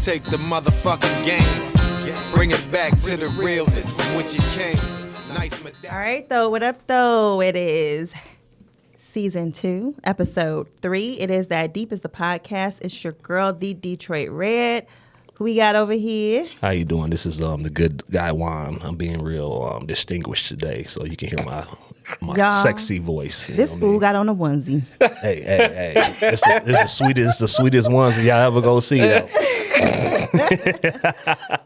take the motherfucking game. Bring it back to the realness from which it came. Nice. All right, though. What up, though? It is Season 2, Episode 3. It is That Deep is the podcast. It's your girl, the Detroit Red. Who we got over here? How you doing? This is the good guy Juan. I'm being real distinguished today, so you can hear my sexy voice. This fool got on a onesie. Hey! It's the sweetest onesie y'all ever go see. Though.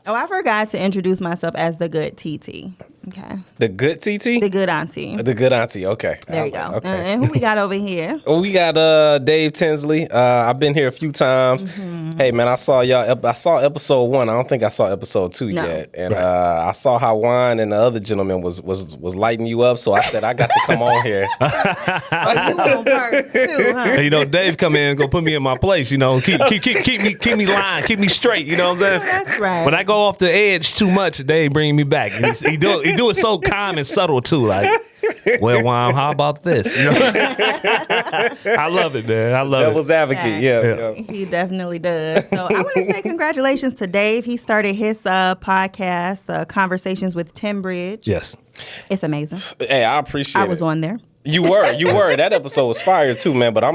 Oh, I forgot to introduce myself as the good TT. Okay. The good TT? The good auntie. The good auntie, okay. There you go. Okay. And who we got over here? We got Dave Tinsley. I've been here a few times. Mm-hmm. Hey, man, I saw y'all. I saw episode 1. I don't think I saw episode 2 yet. And I saw how Juan and the other gentleman was lighting you up. So I said, I got to come on here. Oh, you on part too, huh? Hey, Dave come in and go put me in my place. Keep me lying, keep me straight. You know what I'm saying? That's right. When I go off the edge too much, Dave bring me back. He do it so calm and subtle too. Like, well, Juan, how about this? I love it, man. I love it. Devil's advocate, yeah. He definitely does. So I want to say congratulations to Dave. He started his podcast, Conversations with Tim Bridge. Yes. It's amazing. Hey, I appreciate it. I was on there. You were. That episode was fire too, man. But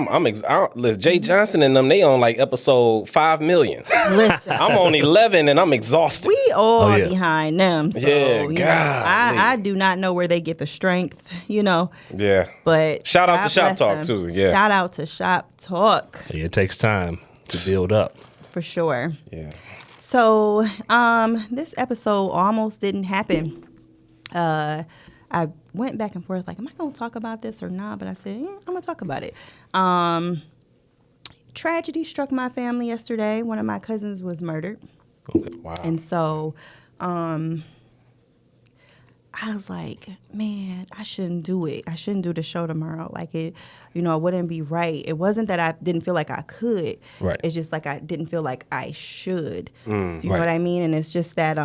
listen, Jay Johnson and them, they on like episode 5 million. Listen, I'm on 11 and I'm exhausted. we all behind them. So, Yeah, you God, know, I do not know where they get the strength, Yeah. But Shout out God to Shop bless Talk them. too. Yeah. Shout out to Shop Talk Yeah, it takes time to build up. for sure. Yeah. So, this episode almost didn't happen. I went back and forth, like, am I going to talk about this or not? But I said, yeah, I'm going to talk about it. Tragedy struck my family yesterday. One of my cousins was murdered. Okay. Wow. And so I was like, man, I shouldn't do it. I shouldn't do the show tomorrow. Like, it wouldn't be right. It wasn't that I didn't feel like I could. Right. It's just like I didn't feel like I should. Do you know right. what I mean? And it's just that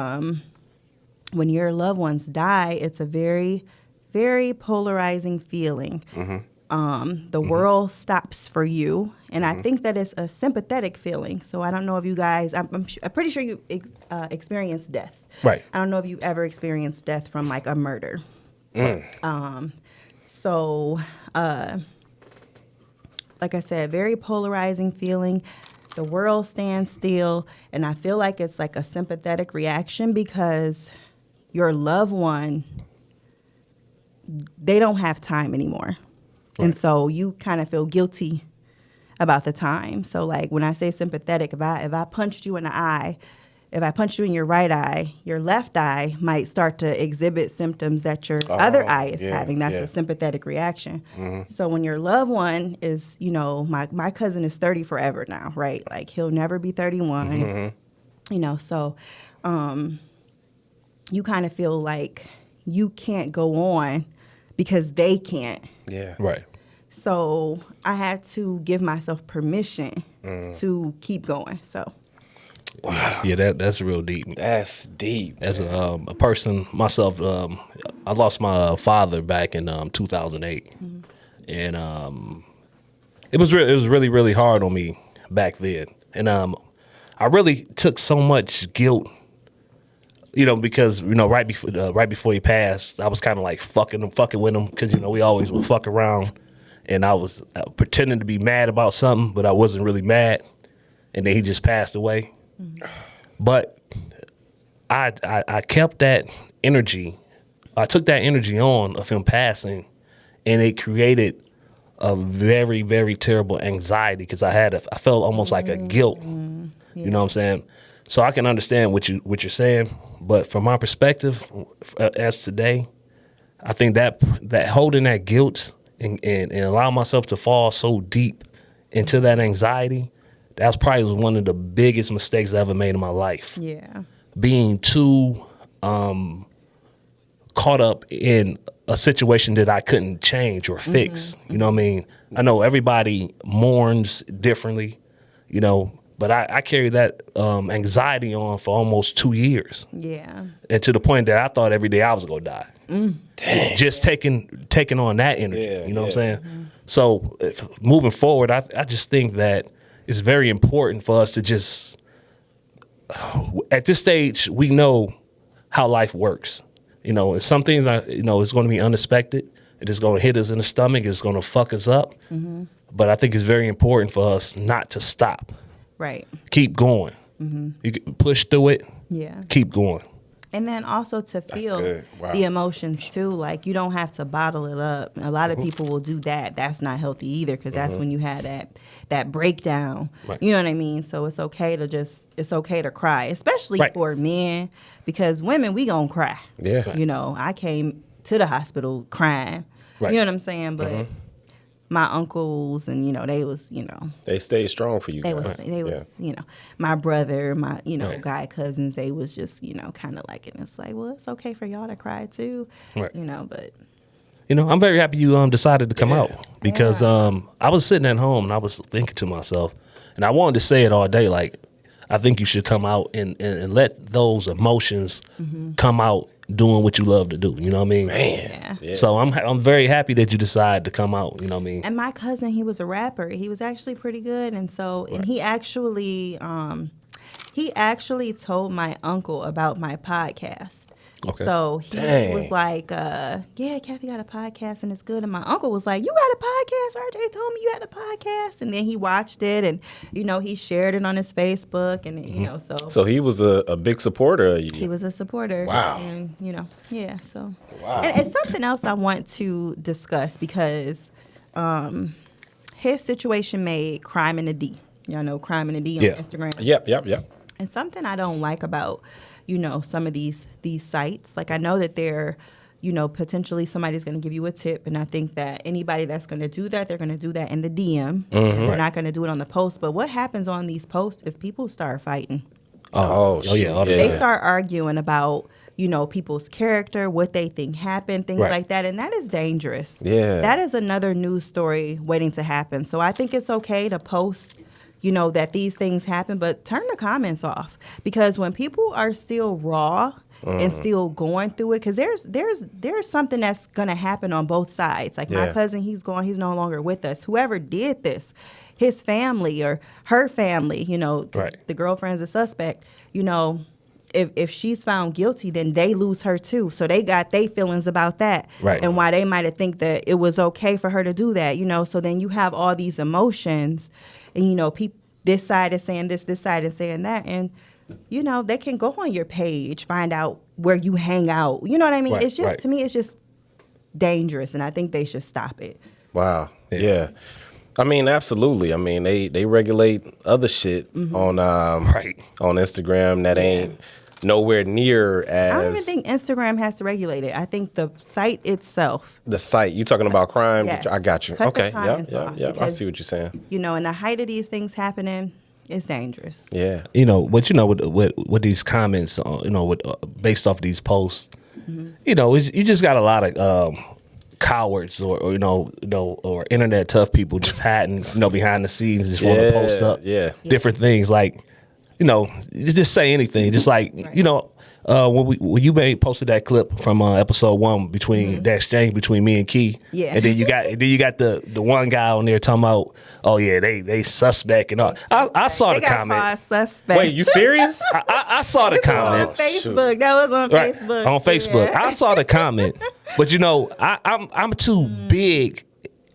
when your loved ones die, it's a very, very polarizing feeling. Mm-hmm. The world stops for you, and I think that it's a sympathetic feeling. So I don't know if you guys, I'm pretty sure you experienced death. Right. I don't know if you ever experienced death from like a murder. So like I said, very polarizing feeling. The world stands still, and I feel like it's like a sympathetic reaction because your loved one, they don't have time anymore. Right. And so you kind of feel guilty about the time. So like when I say sympathetic, if I punched you in the eye, if I punched you in your right eye, your left eye might start to exhibit symptoms that your other eye is having. That's a sympathetic reaction. Mm-hmm. So when your loved one is, my cousin is 30 forever now, right? Like he'll never be 31, so you kind of feel like you can't go on because they can't. Yeah. Right. So I had to give myself permission to keep going. So. Wow. Yeah, that's real deep. That's deep. As a person myself, I lost my father back in 2008, and it was really really hard on me back then, and I really took so much guilt. Because right before he passed, I was kind of like fucking with him because we always would fuck around, and I was pretending to be mad about something, but I wasn't really mad, and then he just passed away. Mm-hmm. But I kept that energy. I took that energy on of him passing, and it created a very very terrible anxiety because I felt almost like a guilt. Yeah. You know what I'm saying? So I can understand what you're saying. But from my perspective, as today, I think that holding that guilt and allowing myself to fall so deep into that anxiety, that's probably one of the biggest mistakes I ever made in my life. Yeah. Being too caught up in a situation that I couldn't change or fix. Mm-hmm. You know what I mean? I know everybody mourns differently, but I carried that anxiety on for almost 2 years. Yeah. And to the point that I thought every day I was going to die. Dang. Just taking on that energy, what I'm saying? Mm-hmm. So moving forward, I just think that it's very important for us to just at this stage, we know how life works. You know, and some things are, you know, it's going to be unexpected. It's going to hit us in the stomach. It's going to fuck us up. But I think it's very important for us not to stop. Right. Keep going. You can push through it. Yeah. Keep going. And then also to feel good. Wow. the emotions too. Like, you don't have to bottle it up. A lot of people will do that. That's not healthy either, because that's when you had that breakdown. Right. You know what I mean? So it's okay to cry, especially for men, because women, we gonna cry. Yeah. You know, I came to the hospital crying. Right. You know what I'm saying? But my uncles and, you know, they was, you know, They stayed strong for you they guys. was, you know, my brother, my, you know, Right. guy cousins, they was just, you know, kind of like, and it's like, well, it's okay for y'all to cry too, Right. you know, but. You know, I'm very happy you decided to come out, because I was sitting at home and I was thinking to myself, and I wanted to say it all day, like, I think you should come out and let those emotions come out doing what you love to do. You know what I mean? Man. Yeah. So I'm very happy that you decided to come out. You know what I mean? And my cousin, he was a rapper. He was actually pretty good, and so and he actually told my uncle about my podcast. Okay. So he Dang. was like, yeah, Kathy got a podcast and it's good. And my uncle was like, you got a podcast? RJ told me you had a podcast. And then he watched it and, you know, he shared it on his Facebook and, you know, So he was a big supporter of you. he was a supporter. Wow. And, you know, yeah, so. Wow. And it's something else I want to discuss because his situation made Crime in the D. Y'all know Crime in the D on Yeah. Instagram. Yep. And something I don't like about, you know, some of these sites, like I know that they're, you know, potentially somebody's going to give you a tip. And I think that anybody that's going to do that, they're going to do that in the DM. They're not going to do it on the post. But what happens on these posts is people start fighting. Oh, yeah. all the They time. start arguing about, you know, people's character, what they think happened, things Right. like that. And that is dangerous. Yeah. That is another news story waiting to happen. So I think it's okay to post, you know, that these things happen, but turn the comments off. Because when people are still raw and still going through it, because there's something that's going to happen on both sides. Like my Yeah. cousin, he's no longer with us. Whoever did this, his family or her family, you know, 'cause Right. the girlfriend's a suspect, you know, if she's found guilty, then they lose her too. So they got their feelings about that. Right. And why they might have think that it was okay for her to do that, you know. So then you have all these emotions and, you know, this side is saying this side is saying that. And, you know, they can go on your page, find out where you hang out. You know what I mean? Right, It's just, right. to me, it's just dangerous. And I think they should stop it. Wow. Yeah. I mean, absolutely. I mean, they regulate other shit on Right. on Instagram that ain't nowhere near as I don't even think Instagram has to regulate it. I think the site itself, the site. You talking about crime? Yes. I got you. Cut the Okay. comments Yep. off I because- see what you're saying. you know, in the height of these things happening, it's dangerous. Yeah. You know, but you know, with these comments, you know, based off these posts, you know, you just got a lot of cowards or or internet tough people just hiding, you know, behind the scenes, just want to post up different things, like, you know, you just say anything, just like you know. When you posted that clip from episode 1 between that exchange between me and Key, Yeah. and then you got the one guy on there talking about, oh yeah, they suspect and all. I saw They the got comment. called suspect. Wait, you serious? I saw the on comment. Facebook. That was on Right, Facebook. on Facebook. Yeah. I saw the comment, but you know, I'm too big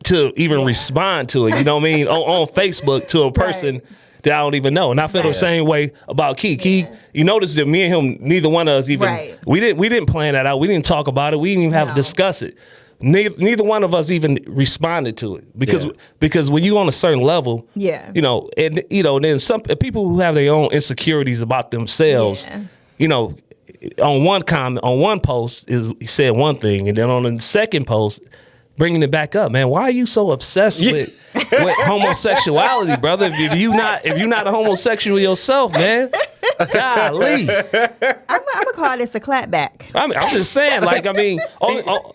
to even respond to it. You know what I mean? On Facebook to a person. Right. That I don't even know, and I feel the same way about Key. Key, you notice that me and him, neither one of us even Right. we didn't plan that out. We didn't talk about it. We didn't even have to No. discuss it. Neither one of us even responded to it Yeah. because when you on a certain level, Yeah. you know, and you know, then some people who have their own insecurities about themselves, Yeah. you know, on one comment, on one post he said one thing, and then on the second post, bringing it back up, man. Why are you so obsessed with homosexuality, brother? If you not a homosexual yourself, man, golly. I'm gonna call this a clapback. I'm just saying, like, I mean,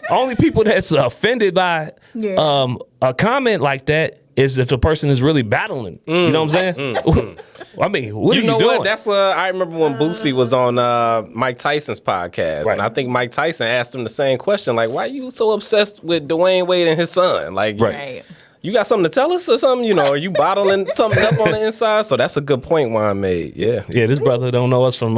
only people that's offended by Yeah. a comment like that is if a person is really battling. You know what I'm saying? I mean, what are you know doing? what? That's I remember when Boosie was on Mike Tyson's podcast, Right. and I think Mike Tyson asked him the same question, like, "Why are you so obsessed with Dwayne Wade and his son?" Like, Right. Right. you got something to tell us or something? You know, are you bottling something up on the inside? So that's a good point Juan made. Yeah. Yeah, this brother don't know us from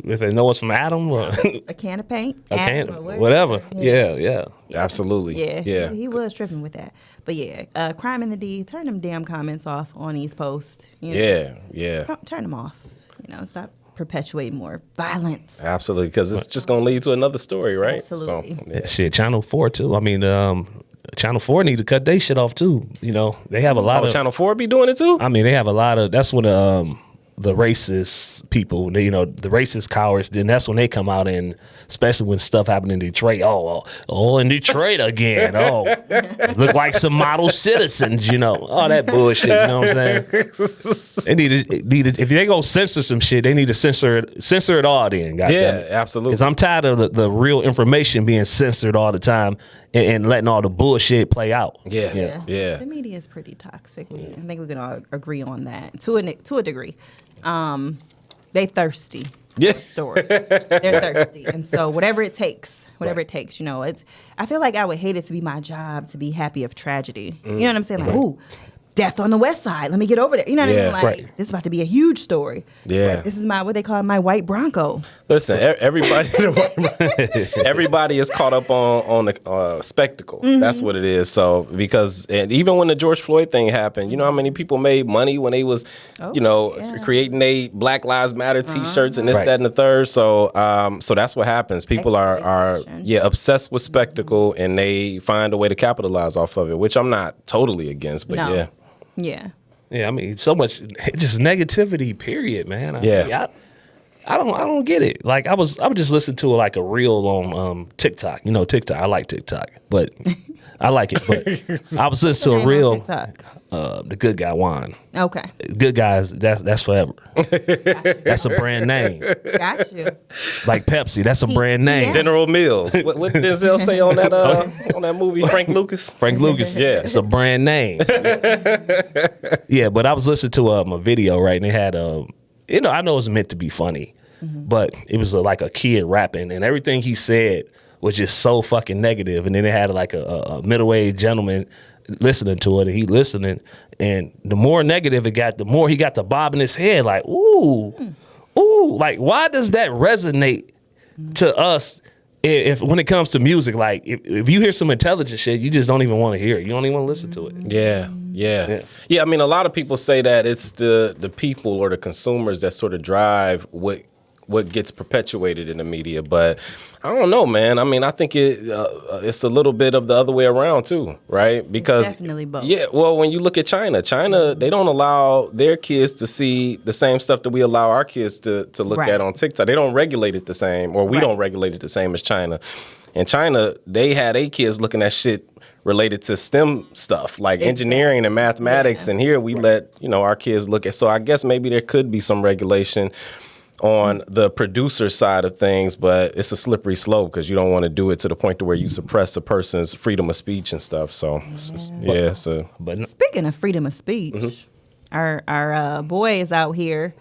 if they know us from Adam or A can of paint, a can, Adam, or whatever. Yeah. Absolutely. Yeah. He was tripping with that. But yeah, crime in the D. Turn them damn comments off on these posts. You know? Yeah. Turn them off. You know, stop perpetuating more violence. Absolutely, because it's just gonna lead to another story, right? Absolutely. So, yeah. Shit, Channel 4 too. I mean, Channel 4 need to cut their shit off too. You know, they have a lot of Channel 4 be doing it too? I mean, they have a lot of. That's when the racist people, they, you know, the racist cowards. Then that's when they come out, and especially when stuff happened in Detroit. Oh, in Detroit again. Oh, look like some model citizens. You know, all that bullshit. You know what I'm saying? They need to if they go censor some shit, they need to censor it all. Then, Yeah, absolutely. Because I'm tired of the real information being censored all the time and letting all the bullshit play out. Yeah. The media is pretty toxic. I think we can all agree on that to a degree. They thirsty. Yeah. Story. They're thirsty, and so whatever it takes, you know. I feel like I would hate it to be my job to be happy of tragedy. You know what I'm saying? Like, ooh, death on the West Side. Let me get over there. You know what I mean? Like, this is about to be a huge story. Yeah. Like, this is what they call my white Bronco. Listen, everybody is caught up on the spectacle. That's what it is. So and even when the George Floyd thing happened, you know how many people made money when they was, creating they Black Lives Matter T-shirts and this, that, and the third. So so that's what happens. People are obsessed with spectacle, and they find a way to capitalize off of it, which I'm not totally against, but No. yeah. Yeah, I mean, so much just negativity. Period, man. I don't get it. Like I would just listen to like a reel on TikTok. You know, TikTok. I like TikTok, but I like it. But I was listening to a reel. The Good Guy Juan. Okay. Good Guys. That's forever. That's a brand name. Got you. Like Pepsi. That's a brand name. Yeah. General Mills. What did Denzel say on that movie? Frank Lucas. Frank Lucas. Yeah. It's a brand name. Yeah, but I was listening to a video, right, and they had I know it's meant to be funny, but it was like a kid rapping, and everything he said was just so fucking negative. And then they had like a middle-aged gentleman listening to it, and he listening, and the more negative it got, the more he got to bobbing his head like, ooh, like why does that resonate to us? If when it comes to music, like if you hear some intelligent shit, you just don't even want to hear it. You don't even want to listen to it. Yeah. I mean, a lot of people say that it's the people or the consumers that sort of drive what gets perpetuated in the media, but I don't know, man. I mean, I think it's a little bit of the other way around too, right? Because definitely both. Yeah, well, when you look at China, they don't allow their kids to see the same stuff that we allow our kids to look at on TikTok. They don't regulate it the same, or we don't regulate it the same as China. In China, they had their kids looking at shit related to STEM stuff like engineering and mathematics, and here we let our kids look at. So I guess maybe there could be some regulation on the producer side of things, but it's a slippery slope because you don't want to do it to the point to where you suppress a person's freedom of speech and stuff. So But Speaking of freedom of speech, our boy is out here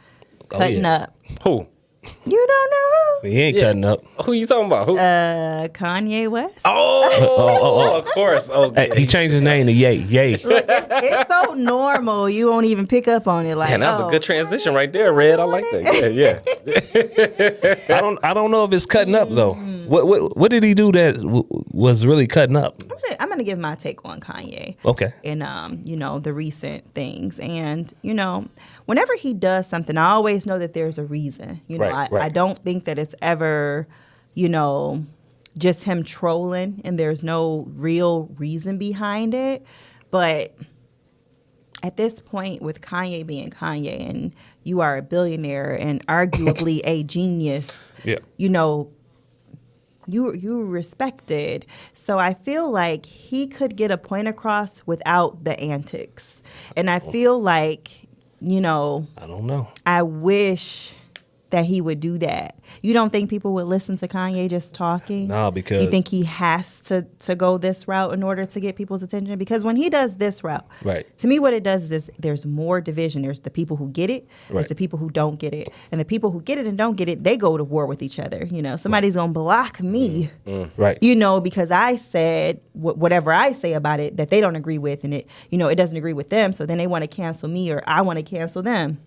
cutting up. Who? You don't know he ain't cutting up. Who you talking about? Who? Kanye West? Of course. Okay. Hey, he changed his name to Ye. Look, it's so normal. You won't even pick up on it. Like, Man, that's a good transition right there, Red. I like that. Yeah. I don't know if it's cutting up though. What did he do that was really cutting up? I'm gonna give my take on Kanye. Okay. And the recent things, and whenever he does something, I always know that there's a reason. I don't think that it's ever, just him trolling, and there's no real reason behind it. But at this point, with Kanye being Kanye, and you are a billionaire and arguably a genius, you respected. So I feel like he could get a point across without the antics. And I feel like, I don't know. I wish that he would do that? You don't think people would listen to Kanye just talking? No, because you think he has to go this route in order to get people's attention? Because when he does this route, right, to me what it does is there's more division. There's the people who get it, right, there's the people who don't get it. And the people who get it and don't get it, they go to war with each other. You know, somebody's going to block me, right, you know, because I said whatever I say about it that they don't agree with, and it, you know, it doesn't agree with them. So then they want to cancel me, or I want to cancel them.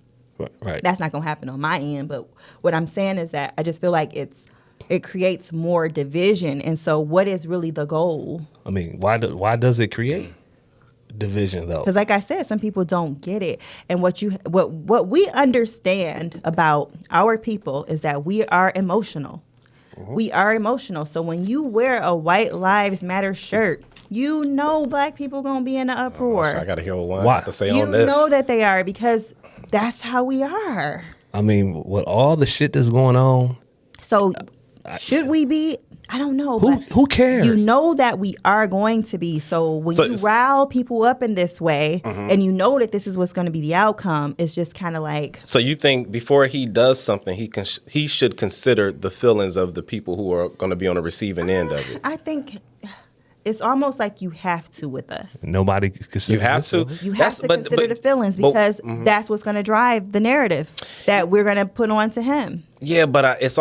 Right. That's not going to happen on my end. But what I'm saying is that I just feel like it creates more division. And so what is really the goal? I mean, why does it create division though? Because like I said, some people don't get it. And what we understand about our people is that we are emotional. We are emotional. So when you wear a White Lives Matter shirt, you know black people going to be in an uproar. I got to hear what Juan has to say on this. You know that they are, because that's how we are. I mean, with all the shit that's going on. So should we be? I don't know. Who cares? You know that we are going to be. So when you rile people up in this way, and you know that this is what's going to be the outcome, it's just kind of like. So you think before he does something, he should consider the feelings of the people who are going to be on the receiving end of it? I think it's almost like you have to with us. Nobody considers. You have to. You have to consider the feelings, because that's what's going to drive the narrative that we're going to put on to him. Yeah, but it's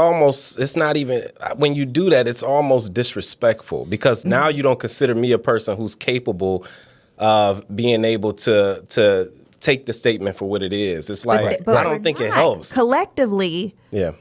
not even, when you do that, it's almost disrespectful, because now you don't consider me a person who's capable of being able to take the statement for what it is. It's like, but I don't think it helps. Collectively. Yeah.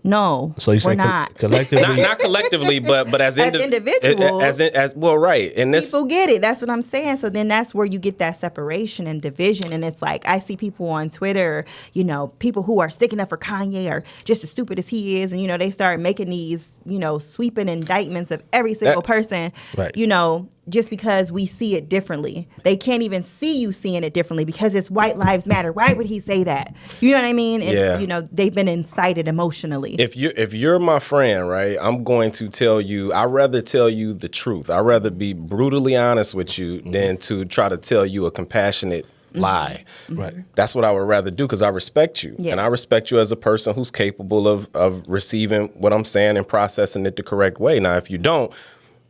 No, so you we're say not collectively, not collectively, but as individuals, as well, right? And this people get it. That's what I'm saying. So then that's where you get that separation and division. And it's like I see people on Twitter, you know, people who are sticking up for Kanye are just as stupid as he is, and you know they start making these, you know, sweeping indictments of every single person, right? You know, just because we see it differently. They can't even see you seeing it differently because it's White Lives Matter. Why would he say that? You know what I mean? And, you know, they've been incited emotionally. If you're my friend, right, I'm going to tell you, I'd rather tell you the truth. I'd rather be brutally honest with you than to try to tell you a compassionate lie. Right. That's what I would rather do, because I respect you. Yeah. And I respect you as a person who's capable of receiving what I'm saying and processing it the correct way. Now, if you don't,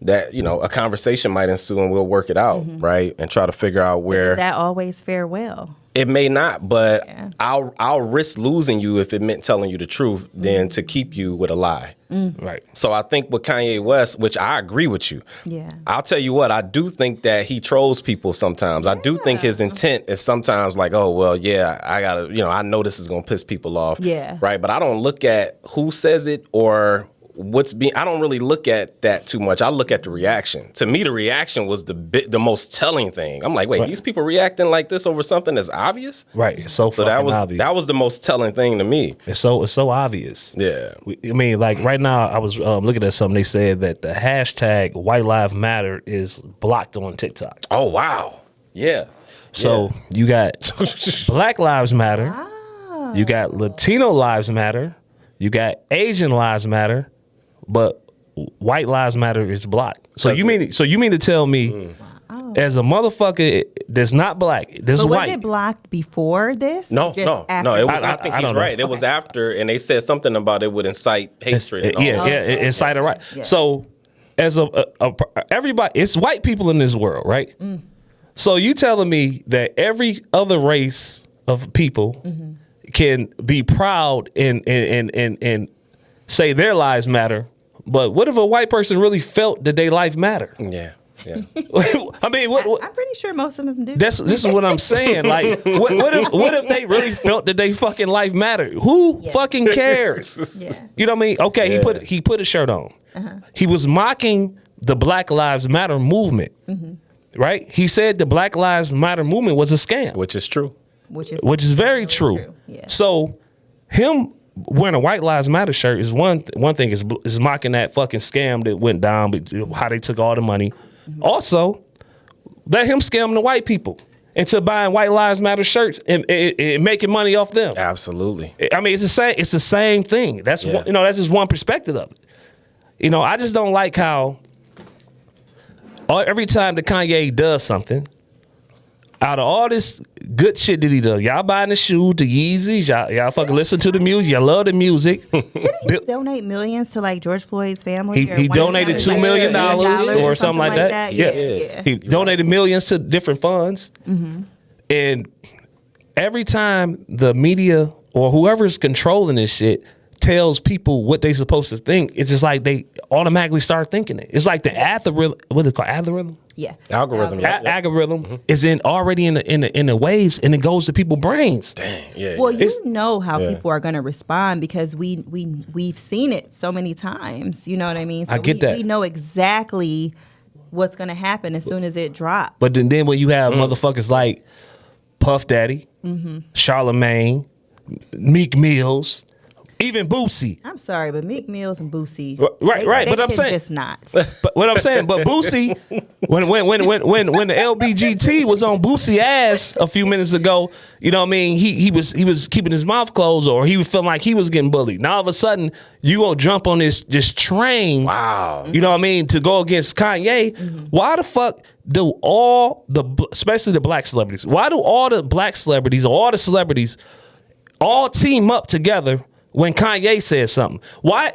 that, you know, a conversation might ensue and we'll work it out, right? And try to figure out where. Does that always fare well? It may not, but I'll risk losing you if it meant telling you the truth than to keep you with a lie. Right. So I think with Kanye West, which I agree with you. Yeah. I'll tell you what, I do think that he trolls people sometimes. I do think his intent is sometimes like, oh, well, yeah, I gotta, you know, I know this is gonna piss people off. Yeah. Right. But I don't look at who says it or I don't really look at that too much. I look at the reaction. To me, the reaction was the most telling thing. I'm like, wait, these people reacting like this over something that's obvious? Right. It's so fucking obvious. That was the most telling thing to me. It's so obvious. Yeah. I mean, like right now, I was looking at something. They said that the hashtag White Lives Matter is blocked on TikTok. Oh, wow. Yeah. So you got Black Lives Matter. Wow. You got Latino Lives Matter. You got Asian Lives Matter. But White Lives Matter is blocked. So you mean to tell me, as a motherfucker that's not black, this is white? Was it blocked before this? No. It was. I think he's right. It was after, and they said something about it would incite hatred. And all. Incite a right. Yeah. So as everybody, it's white people in this world, right? So you telling me that every other race of people can be proud and say their lives matter, but what if a white person really felt that their life matter? Yeah. I mean, I'm pretty sure most of them do. This is what I'm saying. Like, what if they really felt that they fucking life mattered? Who fucking cares? You know what I mean? Okay, he put a shirt on. He was mocking the Black Lives Matter movement, right? He said the Black Lives Matter movement was a scam, which is true. Which is very true. Yeah. So him wearing a White Lives Matter shirt is one thing, is mocking that fucking scam that went down, but how they took all the money. Also, let him scam the white people into buying White Lives Matter shirts and making money off them. Absolutely. I mean, it's the same thing. That's that's just one perspective of it. You know, I just don't like how every time that Kanye does something, out of all this good shit that he done, y'all buying the shoe, the Yeezys, y'all fucking listen to the music, y'all love the music. Didn't he donate millions to like George Floyd's family? He donated $2 million or something like that. Yeah. He donated millions to different funds. And every time the media or whoever's controlling this shit tells people what they supposed to think, it's just like they automatically start thinking it. It's like the algorithm. What is it called? Algorithm. Yeah. Algorithm. Algorithm is already in the waves, and it goes to people's brains. Dang. Yeah. Well, you know how people are going to respond because we've seen it so many times. You know what I mean? So I get that. We know exactly what's going to happen as soon as it drops. But then when you have motherfuckers like Puff Daddy, Charlamagne, Meek Mills, even Boosie. I'm sorry, but Meek Mills and Boosie, right. They But I'm saying, just not. But what I'm saying, but Boosie, when the LBGT was on Boosie ass a few minutes ago, you know what I mean? He was keeping his mouth closed, or he was feeling like he was getting bullied. Now all of a sudden, you gonna jump on this train? Wow. You know what I mean? To go against Kanye? Why the fuck do all especially the black celebrities? Why do all the black celebrities or all the celebrities all team up together when Kanye says something? Why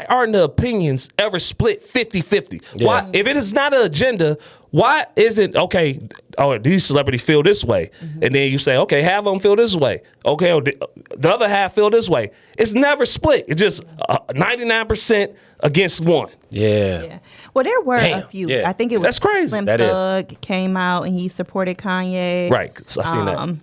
aren't the opinions ever split 50-50? Yeah. Why, if it is not an agenda, why isn't, okay, oh, these celebrities feel this way, and then you say, okay, half of them feel this way, okay, the other half feel this way. It's never split. It's just 99% against one. Yeah. Well, there were a few. Yeah. I think it was That's crazy. Slim That is. Thug came out and he supported Kanye. Right, so I seen that.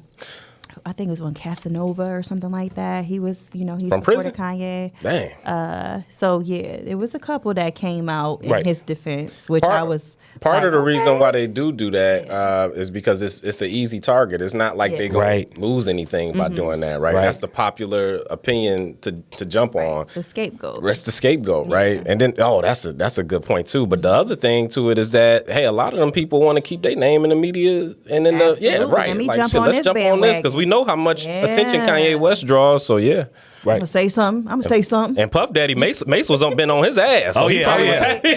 I think it was on Casanova or something like that. He was, he From supported prison? Kanye. Dang. So yeah, it was a couple that came out in Right. his defense, which I was Part like, of the reason okay. why they do that is because it's an easy target. It's not like they gonna Right. lose anything by doing that, right? Right. That's the popular opinion to jump on. the scapegoat. That's the scapegoat, right? And then, that's a good point too. But the other thing to it is that, hey, a lot of them people want to keep their name in the media and in Absolutely. right. Let me Like, jump shit, on let's this jump on this because we know how much attention Yeah. Kanye West draws. So yeah, I'm gonna say something. I'm gonna say something. and Puff Daddy Mace was been on his ass. So he probably was happy.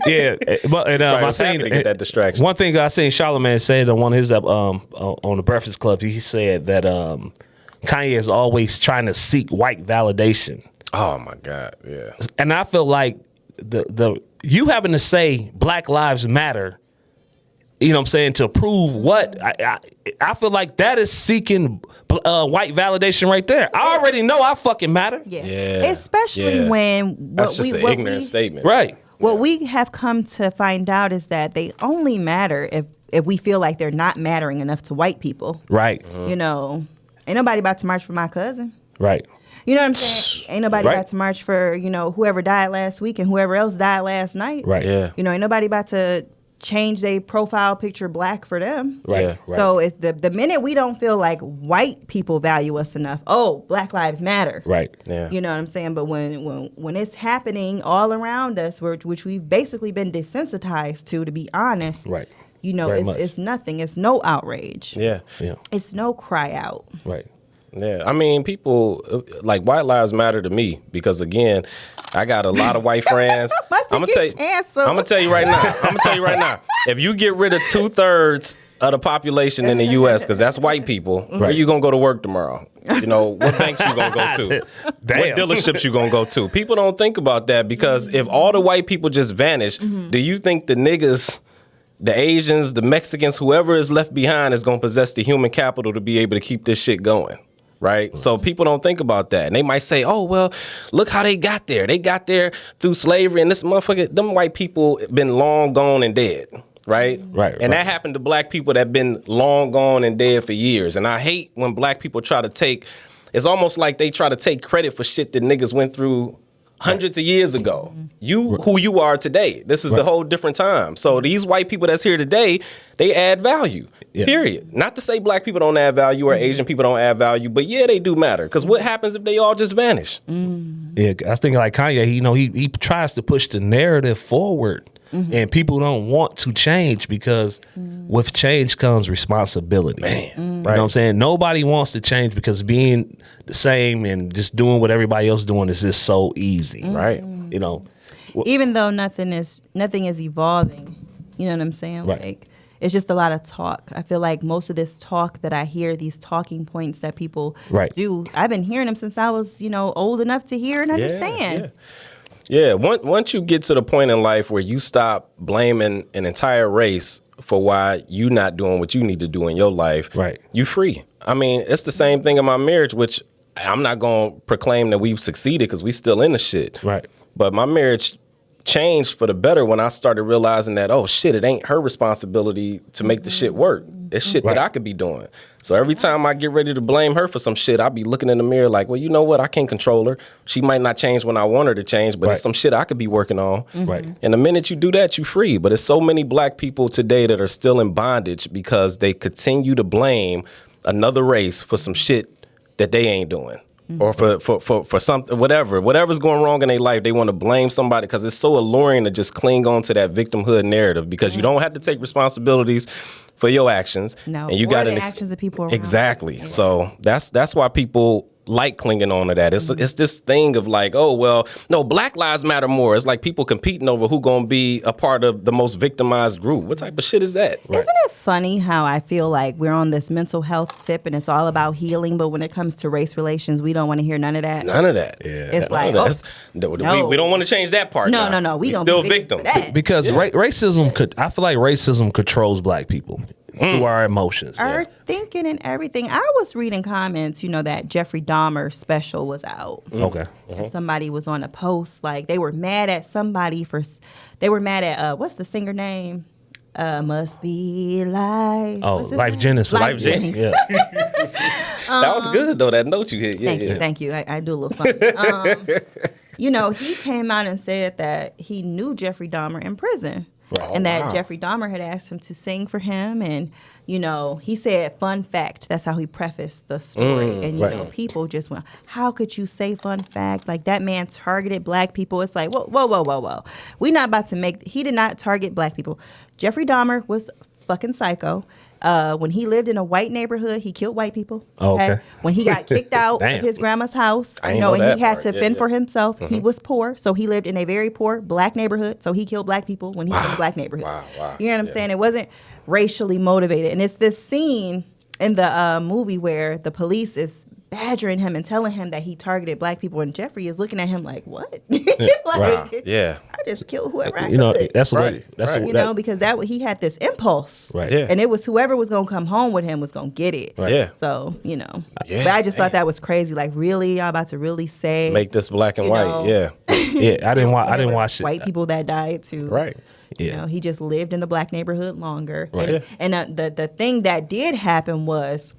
Yeah. But Right, I was happy seen to get that distraction. One thing I seen Charlamagne say on one of his on the Breakfast Club, he said that Kanye is always trying to seek white validation, Oh my God, yeah. and I feel like the you having to say Black Lives Matter, you know what I'm saying, to prove what I feel like that is seeking white validation right there. I already know I fucking matter. Yeah. Yeah. Especially Yeah. when That's just an ignorant statement, Right. What we have come to find out is that they only matter if we feel like they're not mattering enough to white people. Right. You know, ain't nobody about to march for my cousin. Right. You know what I'm saying? Ain't nobody Right. about to march for, whoever died last week and whoever else died last night. Right. Yeah. Ain't nobody about to change their profile picture black for them. Right. Yeah. Right. So it's the minute we don't feel like white people value us enough, Black Lives Matter. Right. Yeah. You know what I'm saying? But when it's happening all around us, which we've basically been desensitized to be honest. Right. Very much. It's nothing. It's no outrage. Yeah. Yeah. It's no cry out. Right. Yeah, I mean, people like white lives matter to me because again, I got a lot of white friends. I'm gonna tell you. Canceled. I'm gonna tell you right now. If you get rid of 2/3 of the population in the U.S., because that's white people, where you gonna go to work tomorrow? What banks you gonna go to? Damn. What dealerships you gonna go to? People don't think about that because if all the white people just vanish, do you think the niggas, the Asians, the Mexicans, whoever is left behind is gonna possess the human capital to be able to keep this shit going? Right? So people don't think about that. And they might say, oh, well, look how they got there. They got there through slavery. And this motherfucker, them white people been long gone and dead. Right? Right. And that happened to black people that been long gone and dead for years. And I hate when black people try to take, it's almost like they try to take credit for shit that niggas went through hundreds of years ago. Who you are today. This is the whole different time. So these white people that's here today, they add value. Yeah. Period. Not to say black people don't add value or Asian people don't add value, but yeah, they do matter. Because what happens if they all just vanish? Yeah, I was thinking like Kanye, he tries to push the narrative forward, and people don't want to change because with change comes responsibility. You know what I'm saying? Nobody wants to change because being the same and just doing what everybody else doing is just so easy, right? You know, Even though nothing is evolving. You know what I'm saying? Right. Like it's just a lot of talk. I feel like most of this talk that I hear, these talking points that people do, I've been hearing them since I was, old enough to hear and understand. Yeah. Once you get to the point in life where you stop blaming an entire race for why you not doing what you need to do in your life, you free. I mean, it's the same thing in my marriage, which I'm not going to proclaim that we've succeeded because we still in the shit. Right. But my marriage changed for the better when I started realizing that, oh shit, it ain't her responsibility to make the shit work. It's shit that I could be doing. So every time I get ready to blame her for some shit, I'll be looking in the mirror like, well, you know what? I can't control her. She might not change when I want her to change, but it's some shit I could be working on. Right. And the minute you do that, you free. But there's so many black people today that are still in bondage because they continue to blame another race for some shit that they ain't doing. Or for something, whatever's going wrong in their life, they want to blame somebody because it's so alluring to just cling on to that victimhood narrative because you don't have to take responsibilities for your actions. No, and you got the actions of people around. Exactly. Yeah. So that's why people like clinging on to that. It's this thing of like, oh, well, no, Black Lives Matter more. It's like people competing over who going to be a part of the most victimized group. What type of shit is that? Isn't it funny how I feel like we're on this mental health tip and it's all about healing, but when it comes to race relations, we don't want to hear none of that? None of that. Yeah. It's like, we don't want to change that part. No. We still victims. Because racism I feel like racism controls black people. Through our emotions. Our thinking and everything. I was reading comments, that Jeffrey Dahmer special was out. Okay. And somebody was on a post, like they were mad at somebody they were mad at, what's the singer name? Must be Life. Oh, Life Jennings. Life Jennings. Yeah. That was good, though, that note you hit. Yeah, Thank you. I do a little fun. He came out and said that he knew Jeffrey Dahmer in prison. Right. And that Jeffrey Dahmer had asked him to sing for him. And, he said, fun fact. That's how he prefaced the story. And, people just went, how could you say fun fact? Like, that man targeted black people. It's like, whoa. We not about to he did not target black people. Jeffrey Dahmer was fucking psycho. When he lived in a white neighborhood, he killed white people. Oh, okay. When he got kicked out of his grandma's house, and he had to fend for himself, he was poor, so he lived in a very poor black neighborhood. So he killed black people when he was in a black neighborhood. Wow. You know what I'm saying? It wasn't racially motivated, and it's this scene in the movie where the police is badgering him and telling him that he targeted black people, and Jeffrey is looking at him like, "What? I just killed whoever I could." That's right. Because he had this impulse, right? Yeah. And it was whoever was gonna come home with him was gonna get it, right. Yeah. So but I just thought that was crazy. Like, really, y'all about to really say make this black and white? Yeah. Yeah, I didn't watch it. White people that died too, Right. Yeah. He just lived in the black neighborhood longer, Right. and the thing that did happen was,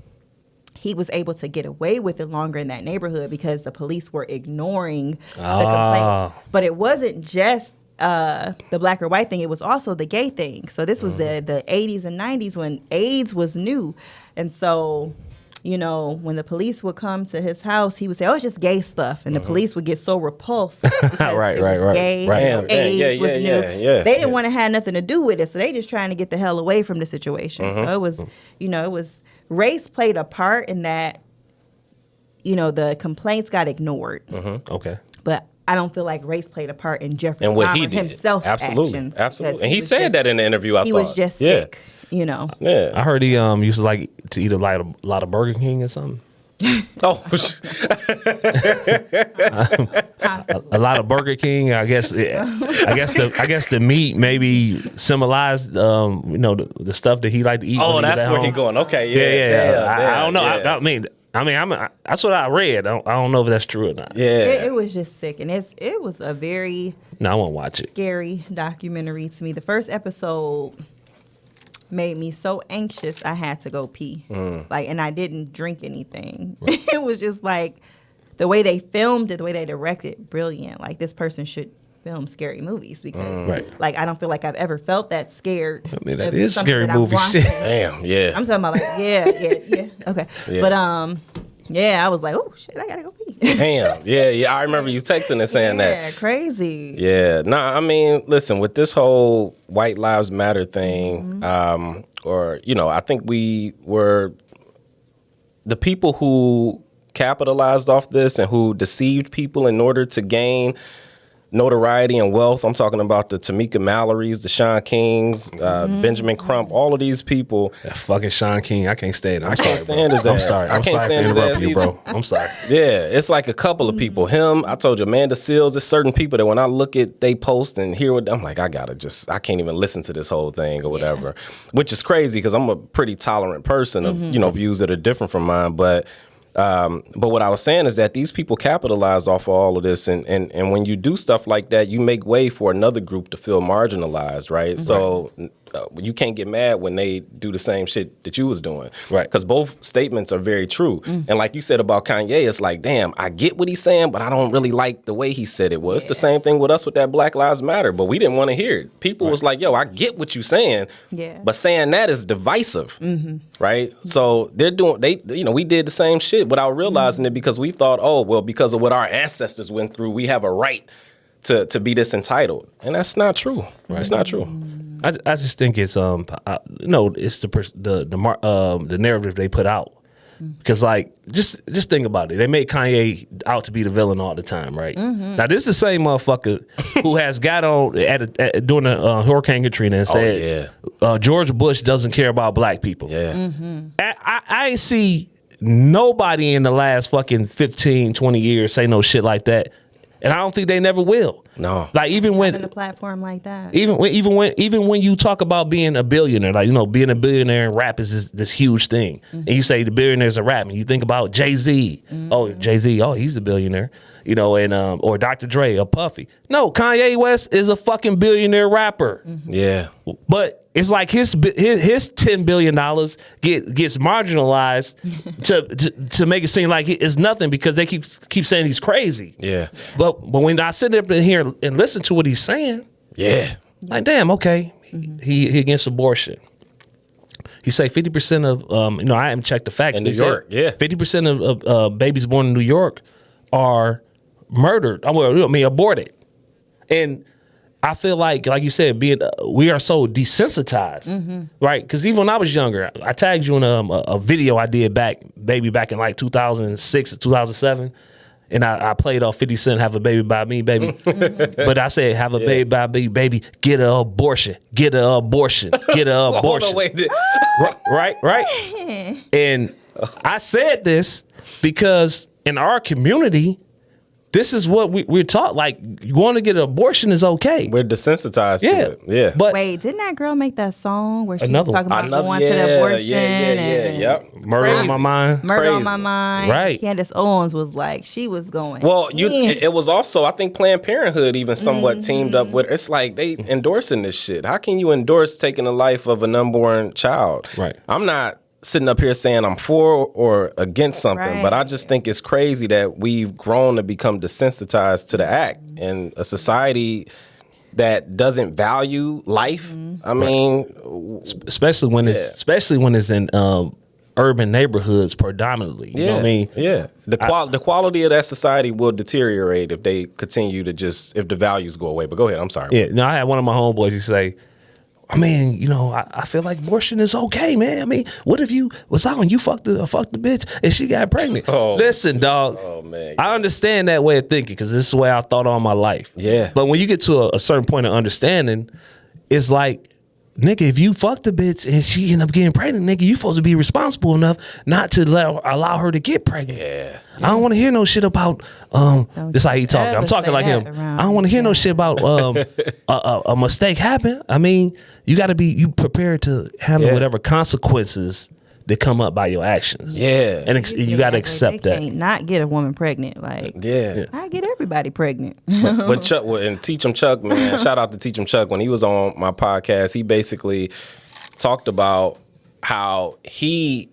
he was able to get away with it longer in that neighborhood because the police were ignoring the complaints. But it wasn't just the black or white thing. It was also the gay thing. So this was the 80s and 90s when AIDS was new. And so, when the police would come to his house, he would say, oh, it's just gay stuff. And the police would get so repulsed because Right. gay, AIDS was new. They didn't want to have nothing to do with it. So they just trying to get the hell away from the situation. So it was, it was... Race played a part in that, the complaints got ignored. Okay. But I don't feel like race played a part in Jeffrey And what Dahmer he did. himself Absolutely. actions. Absolutely. And he said that in the interview, he was just sick, Yeah. I heard he used to like to eat a lot of Burger King or something. Oh, a lot of Burger King. I guess the meat maybe symbolized the stuff that he liked to eat. Oh, that's where he going. Okay, yeah. I don't know. Yeah. That's what I read. I don't know if that's true or not. Yeah, it was just sick, and it was a very I won't watch it. Scary documentary to me. The first episode made me so anxious I had to go pee. And I didn't drink anything. Right. It was just like the way they filmed it, the way they directed, brilliant. Like, this person should film scary movies because I don't feel like I've ever felt that scared. I mean, that is scary movie shit. Damn, yeah. I'm talking about yeah. Okay. Yeah. But I was like, oh shit, I gotta go pee. Damn. Yeah. I remember you texting and saying that. Yeah, crazy. Yeah. Nah, I mean, listen, with this whole White Lives Matter thing, I think we were the people who capitalized off this and who deceived people in order to gain notoriety and wealth. I'm talking about the Tamika Mallorys, the Sean Kings, Benjamin Crump, all of these people. That fucking Sean King, I can't stand it. I can't stand his ass. I'm sorry for interrupting you, bro. I'm sorry. Yeah, it's like a couple of people. Him, I told you, Amanda Seals, there's certain people that when I look at they post and hear what, I'm like, I can't even listen to this whole thing or whatever, which is crazy because I'm a pretty tolerant person of, views that are different from mine. But what I was saying is that these people capitalize off of all of this, and when you do stuff like that, you make way for another group to feel marginalized, right? So you can't get mad when they do the same shit that you was doing, right? Because both statements are very true. And like you said about Kanye, it's like, damn, I get what he's saying, but I don't really like the way he said it. Well, it's the same thing with us with that Black Lives Matter, but we didn't want to hear it. People was like, yo, I get what you're saying, but saying that is divisive, right? So we did the same shit without realizing it because we thought, oh, well, because of what our ancestors went through, we have a right to be this entitled, and that's not true. Right. It's not true. I just think it's it's the narrative they put out, because like just think about it. They make Kanye out to be the villain all the time, right? Now this is the same motherfucker who has got on during the Hurricane Katrina and said George Bush doesn't care about black people. I ain't see nobody in the last fucking 15, 20 years say no shit like that. And I don't think they never will. No. Like even when having a platform like that. Even when you talk about being a billionaire, like being a billionaire in rap is this huge thing. And you say the billionaires are rap, and you think about Jay-Z. Oh, Jay-Z, he's a billionaire. Or Dr. Dre or Puffy. No, Kanye West is a fucking billionaire rapper. Yeah. But it's like his $10 billion gets marginalized to make it seem like it's nothing because they keep saying he's crazy. Yeah. But when I sit up in here and listen to what he's saying, like damn, okay, he against abortion. He say 50% of I haven't checked the facts. In New York, 50% of babies born in New York are murdered. Aborted, and I feel like you said, we are so desensitized, right? Because even when I was younger, I tagged you in a video I did back in like 2006 or 2007, and I played off 50 Cent, "Have a Baby by Me, Baby," but I said, "Have a baby by me, baby. Get an abortion. Get an abortion. Get an abortion." Hold on, wait. Right. And I said this because in our community, this is what we're taught. Like, you want to get an abortion is okay. We're desensitized to it. Yeah. But wait, didn't that girl make that song where she was talking about going to the abortion? Murder on My Mind. Murder on My Mind. Right. Candace Owens was like, she was going. Well, it was also, I think Planned Parenthood even somewhat teamed up with, it's like they endorsing this shit. How can you endorse taking the life of an unborn child? Right. I'm not sitting up here saying I'm for or against something, but I just think it's crazy that we've grown to become desensitized to the act in a society that doesn't value life. I mean, especially when it's in urban neighborhoods predominantly. You know what I mean? Yeah. The quality of that society will deteriorate if they continue to if the values go away. But go ahead. I'm sorry. Yeah. No, I had one of my homeboys, he say, I mean, I feel like abortion is okay, man. I mean, what if you was out and you fucked the bitch and she got pregnant? Listen, dog. Oh, man. I understand that way of thinking because this is the way I thought all my life. Yeah. But when you get to a certain point of understanding, it's like, nigga, if you fucked the bitch and she end up getting pregnant, nigga, you supposed to be responsible enough not to allow her to get pregnant. Yeah. I don't want to hear no shit about this is how he talking. I'm talking like him. I don't want to hear no shit about a mistake happened. I mean, you got to be prepared to handle whatever consequences that come up by your actions. Yeah. And you got to accept that. Can't not get a woman pregnant. Like, I get everybody pregnant. but Chuck, and Teach 'em Chuck, man, shout out to Teach 'em Chuck. When he was on my podcast, he basically talked about how he,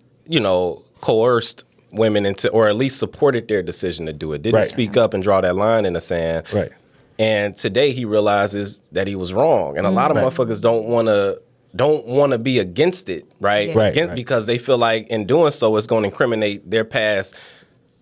coerced women into, or at least supported their decision to do it. Didn't speak up and draw that line in the sand. Right. And today he realizes that he was wrong. And a lot of motherfuckers don't want to be against it, right? Because they feel like in doing so, it's going to incriminate their past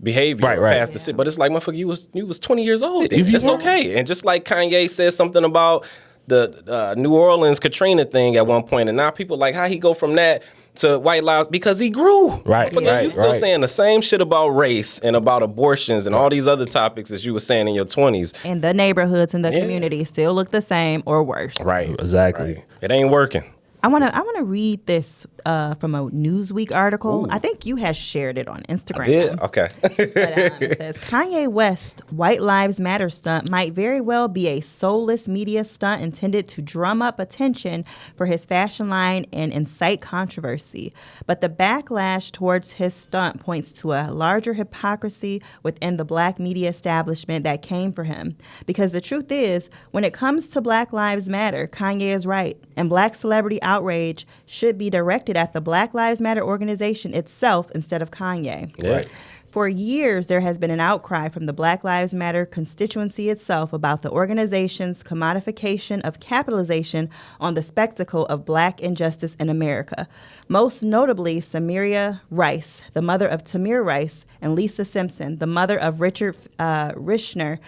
behavior, past the but it's like, motherfucker, you was 20 years old. It's okay. And just like Kanye said something about the New Orleans Katrina thing at one point, and now people like how he go from that to white lives because he grew. Right, right, You still right. saying the same shit about race and about abortions and all these other topics as you were saying in your 20s. And the neighborhoods and the community still look the same or worse. Right. Exactly. Right. It ain't working. I wanna read this from a Newsweek article. I think you had shared it on Instagram. Yeah. Okay. But, it says Kanye West White Lives Matter stunt might very well be a soulless media stunt intended to drum up attention for his fashion line and incite controversy. But the backlash towards his stunt points to a larger hypocrisy within the black media establishment that came for him. Because the truth is, when it comes to Black Lives Matter, Kanye is right, and black celebrity outrage should be directed at the Black Lives Matter organization itself instead of Kanye. Yeah. Right. For years, there has been an outcry from the Black Lives Matter constituency itself about the organization's commodification of capitalization on the spectacle of black injustice in America. Most notably, Samaria Rice, the mother of Tamir Rice, and Lisa Simpson, the mother of Richard Richner,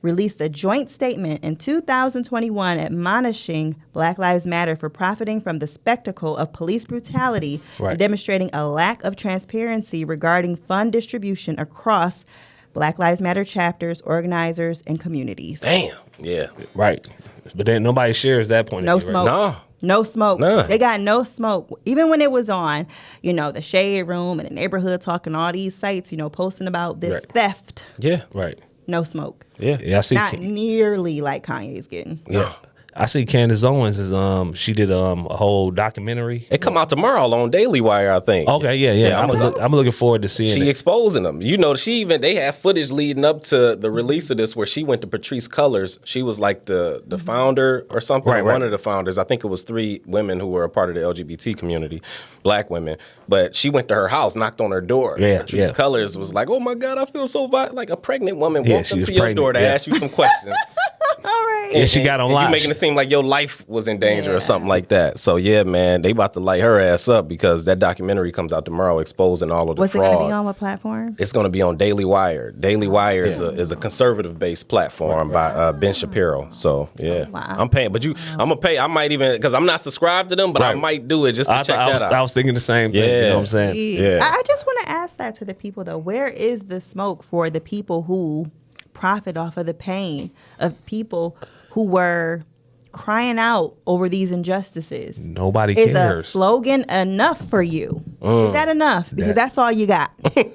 released a joint statement in 2021 admonishing Black Lives Matter for profiting from the spectacle of police brutality and demonstrating a lack of transparency regarding fund distribution across Black Lives Matter chapters, organizers, and communities. Damn. Yeah. Right. But then nobody shares that point No of view. smoke. No. No smoke. None. They got no smoke. Even when it was on, the Shade Room and the neighborhood talking, all these sites, posting about this theft. Yeah. Right. No smoke. Yeah. Yeah, I see. Not nearly like Kanye's getting. Yeah. I see Candace Owens is she did a whole documentary. It come out tomorrow on Daily Wire, I think. Okay, yeah. I'm looking forward to seeing She it. exposing them. They had footage leading up to the release of this where she went to Patrice Cullors. She was like the founder or something, Right. one of the founders. I think it was 3 women who were a part of the LGBT community, black women. But she went to her house, knocked on her door. Yeah, Patrice yeah. Cullors was like, "Oh my God, I feel so like a pregnant woman Yeah, walked she up was to your pregnant, door to yeah. ask you some questions." All right. And she got on and live. you making it seem like your life was in danger Yeah. or something like that. So yeah, man, they about to light her ass up because that documentary comes out tomorrow exposing all of the What's it fraud. going to be on? What platform? It's going to be on Daily Wire. Daily Wire is a conservative based platform by Ben Shapiro. So yeah, wow. I'm paying, but I'm gonna pay. I might even because I'm not subscribed to them, but I Right. might do it just to check that out. I was thinking the same thing. You Yeah. know what I'm saying? Yeah. I just want to ask that to the people, though. Where is the smoke for the people who profit off of the pain of people who were crying out over these injustices? Nobody Is a cares. slogan enough for you? Is that enough? Because that's all you got.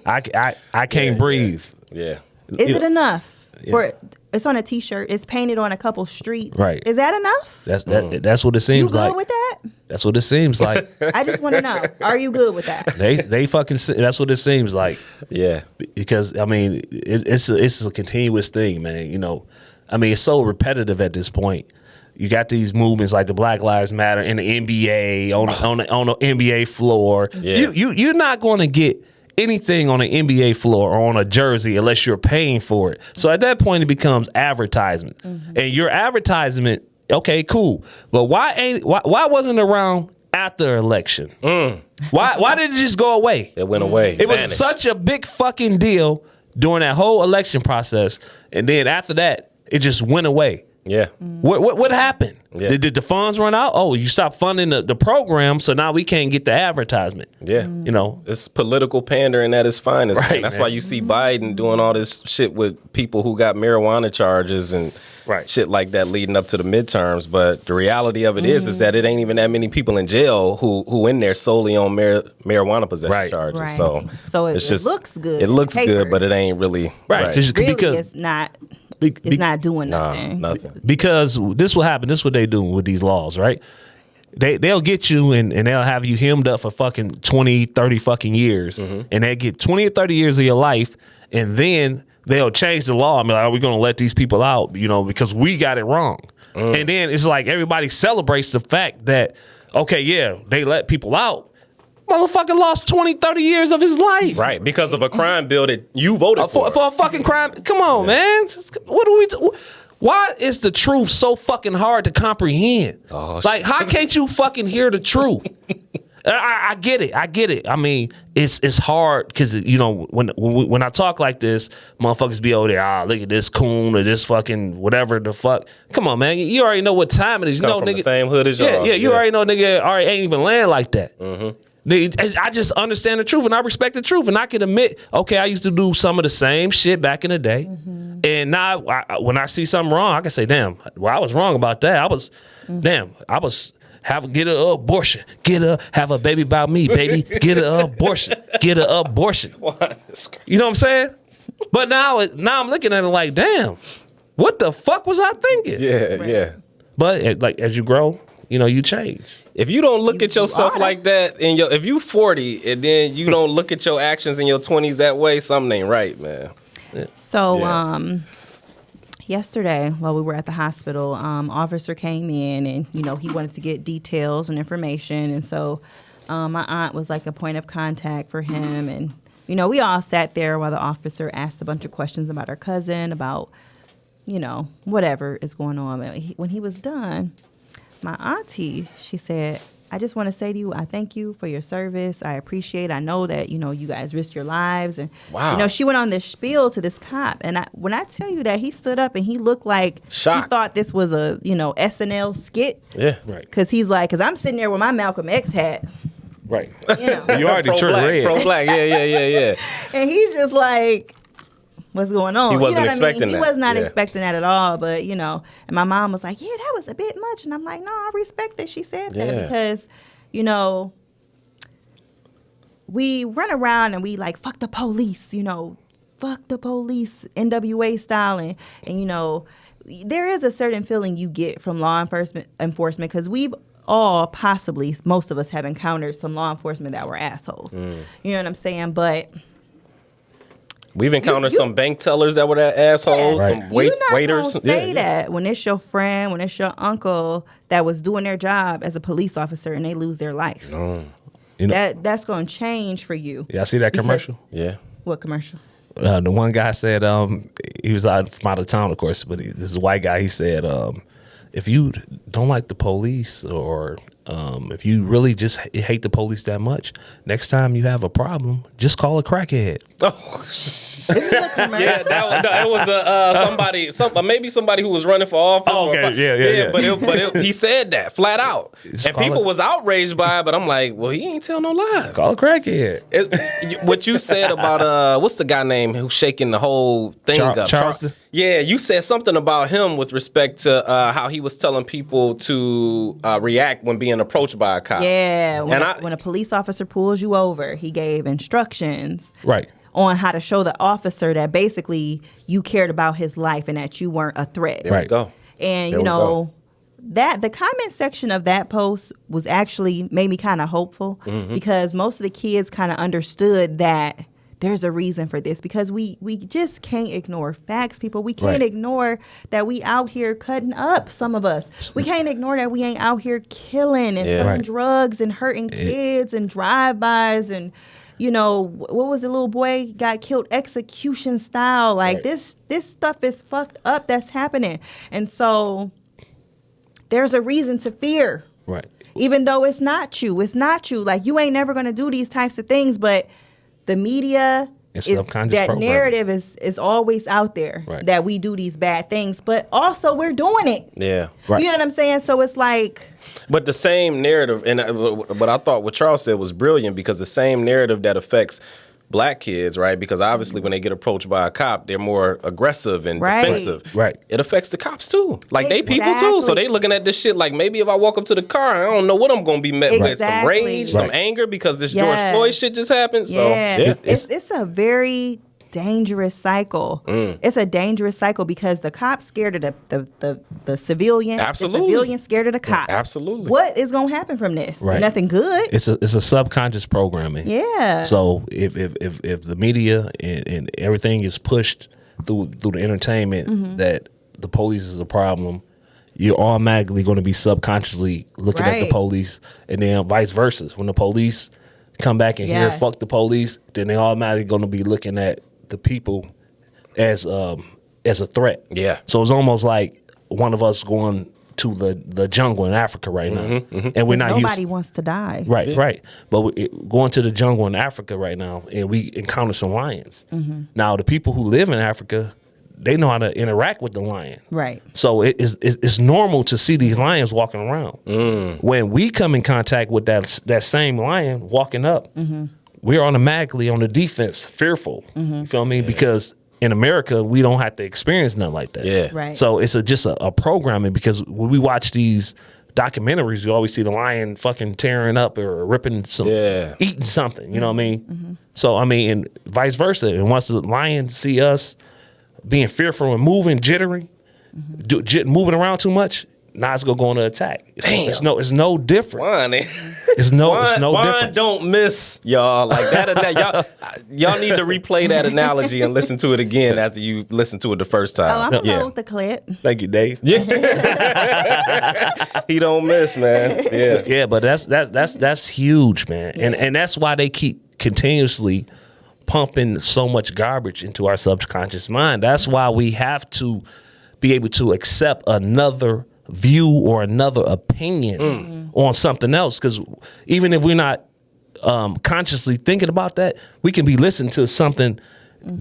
I can't breathe. Yeah. Is Yeah. it enough? Yeah. For it's on a T-shirt. It's painted on a couple streets. Right. Is that enough? That's what it You seems good like. with that? That's what it seems like. I just want to know. Are you good with that? they fucking. That's what it seems like. Yeah. Because I mean, it's a continuous thing, man. I mean, it's so repetitive at this point. You got these movements like the Black Lives Matter in the NBA on the NBA floor. Yeah. You're not going to get anything on an NBA floor or on a jersey unless you're paying for it. So at that point, it becomes advertisement, and your advertisement. Okay, cool, but why wasn't it around after the election? Why did it just go away? It went away. It was Vanished. such a big fucking deal during that whole election process, and then after that, it just went away. Yeah. What happened? Yeah. Did the funds run out? Oh, you stopped funding the program, so now we can't get the advertisement. Yeah. It's political pandering at its finest. Right, man. That's man. why you see Biden doing all this shit with people who got marijuana charges and Right. shit like that leading up to the midterms. But the reality of it is that it ain't even that many people in jail who in there solely on marijuana possession Right. charges. Right. So it it's just looks good It on looks paper. good, but it ain't really Right. Just Really, because it's not. be- It's not doing nah, nothing. nothing. because this will happen. This is what they do with these laws, right? They'll get you and they'll have you hemmed up for fucking 20, 30 fucking years. And they get 20 or 30 years of your life, and then they'll change the law. I mean, like, are we going to let these people out, because we got it wrong? And then it's like everybody celebrates the fact that, okay, yeah, they let people out. Motherfucker lost 20, 30 years of his life. Right, because of a crime bill that you voted For a fucking crime. Come on, man. What do we do? Why is the truth so fucking hard to comprehend? Oh, like, how can't you fucking hear the truth? I get it. I mean, it's hard because when I talk like this, motherfuckers be over there. Look at this coon or this fucking whatever the fuck. Come on, man. You already know what time it is. You know, from nigga. The same hood as y'all. Yeah. You already know, nigga. Already ain't even land like that. I just understand the truth and I respect the truth, and I can admit, okay, I used to do some of the same shit back in the day, and now when I see something wrong, I can say, damn, well, I was wrong about that. I was get an abortion, have a baby about me, baby, get an abortion. You know what I'm saying? But now I'm looking at it like, damn, what the fuck was I thinking? Yeah. But like as you grow, you change. If you don't look at yourself like that, if you 40 and then you don't look at your actions in your 20s that way, something ain't right, man. So, yesterday while we were at the hospital, officer came in and, he wanted to get details and information. And so my aunt was like a point of contact for him. And, we all sat there while the officer asked a bunch of questions about our cousin, about, whatever is going on. When he was done, my auntie, she said, I just want to say to you, I thank you for your service. I appreciate it. I know that, you guys risked your lives. And, wow. She went on this spiel to this cop. And when I tell you that he stood up and he looked like shocked. He thought this was a, SNL skit. Yeah, right. Because I'm sitting there with my Malcolm X hat. Right. You already turned red. Pro-black, yeah. And he's just like, what's going on? He wasn't expecting that. He was not expecting that at all. But, and my mom was like, yeah, that was a bit much. And I'm like, no, I respect that she said that because, we run around and we like, fuck the police, fuck the police, NWA style. And there is a certain feeling you get from law enforcement because we've all possibly, most of us have encountered some law enforcement that were assholes. You know what I'm saying? But we've encountered some bank tellers that were assholes, some waiters. You're not gonna say that when it's your friend, when it's your uncle that was doing their job as a police officer and they lose their life. That's going to change for you. Yeah, I see that commercial. Yeah. What commercial? The one guy said he was from out of town, of course, but this is a white guy. He said, if you don't like the police or if you really just hate the police that much, next time you have a problem, just call a crackhead. Oh, yeah, that was maybe somebody who was running for office. Oh, okay, yeah. But he said that flat out, just and people was outraged by it. But I'm like, well, he ain't tell no lies. Call a crackhead. What you said about what's the guy name who's shaking the whole thing up? Charleston. Yeah, you said something about him with respect to how he was telling people to react when being approached by a cop. Yeah, when a police officer pulls you over, he gave instructions. Right. On how to show the officer that basically you cared about his life and that you weren't a threat. There we go. And that the comment section of that post was actually made me kind of hopeful because most of the kids kind of understood that there's a reason for this because we just can't ignore facts, people. We can't ignore that we out here cutting up, some of us. We can't ignore that we ain't out here killing and selling drugs and hurting kids and drive-bys and what was the little boy got killed execution style? Like this stuff is fucked up that's happening. And so there's a reason to fear. Right. Even though it's not you. It's not you. Like you ain't never gonna do these types of things, but the media that narrative is always out there that we do these bad things, but also we're doing it. Yeah. Right. You know what I'm saying? So it's like. But the same narrative, and what I thought what Charles said was brilliant because the same narrative that affects black kids, right? Because obviously when they get approached by a cop, they're more aggressive and defensive. Right. It affects the cops too. Like they people too. So they looking at this shit like maybe if I walk up to the car, I don't know what I'm going to be met with. Some rage, some anger because this George Floyd shit just happened. So it's a very dangerous cycle. It's a dangerous cycle because the cop's scared of the civilian. Absolutely. The civilian scared of the cop. Absolutely. What is going to happen from this? Right. Nothing good. It's a subconscious programming. Yeah. So if the media and everything is pushed through the entertainment that the police is a problem, you're automatically going to be subconsciously looking at the police, and then vice versa. When the police come back and hear fuck the police, then they automatically going to be looking at the people as a threat. Yeah. So it's almost like one of us going to the jungle in Africa right now, and we're not Nobody used. wants to die. Right, right. But going to the jungle in Africa right now, and we encounter some lions. Now, the people who live in Africa, they know how to interact with the lion. Right. So it's normal to see these lions walking around. When we come in contact with that same lion walking up, we're automatically on the defense, fearful. You feel me? Because in America, we don't have to experience nothing like that. Yeah. Right. So it's just a programming, because when we watch these documentaries, you always see the lion fucking tearing up or ripping some, eating something. You know what I mean? So I mean, and vice versa. And once the lion see us being fearful and moving, jittery, moving around too much, now it's gonna go on to attack. It's no different. Juan, It's no Juan different. don't miss y'all like that. Y'all need to replay that analogy and listen to it again after you listen to it the first time. Oh, I'm gonna go with the clip. Thank you, Dave. He don't miss, man. Yeah. Yeah, but that's huge, man. And that's why they keep continuously pumping so much garbage into our subconscious mind. That's why we have to be able to accept another view or another opinion on something else, because even if we're not consciously thinking about that, we can be listening to something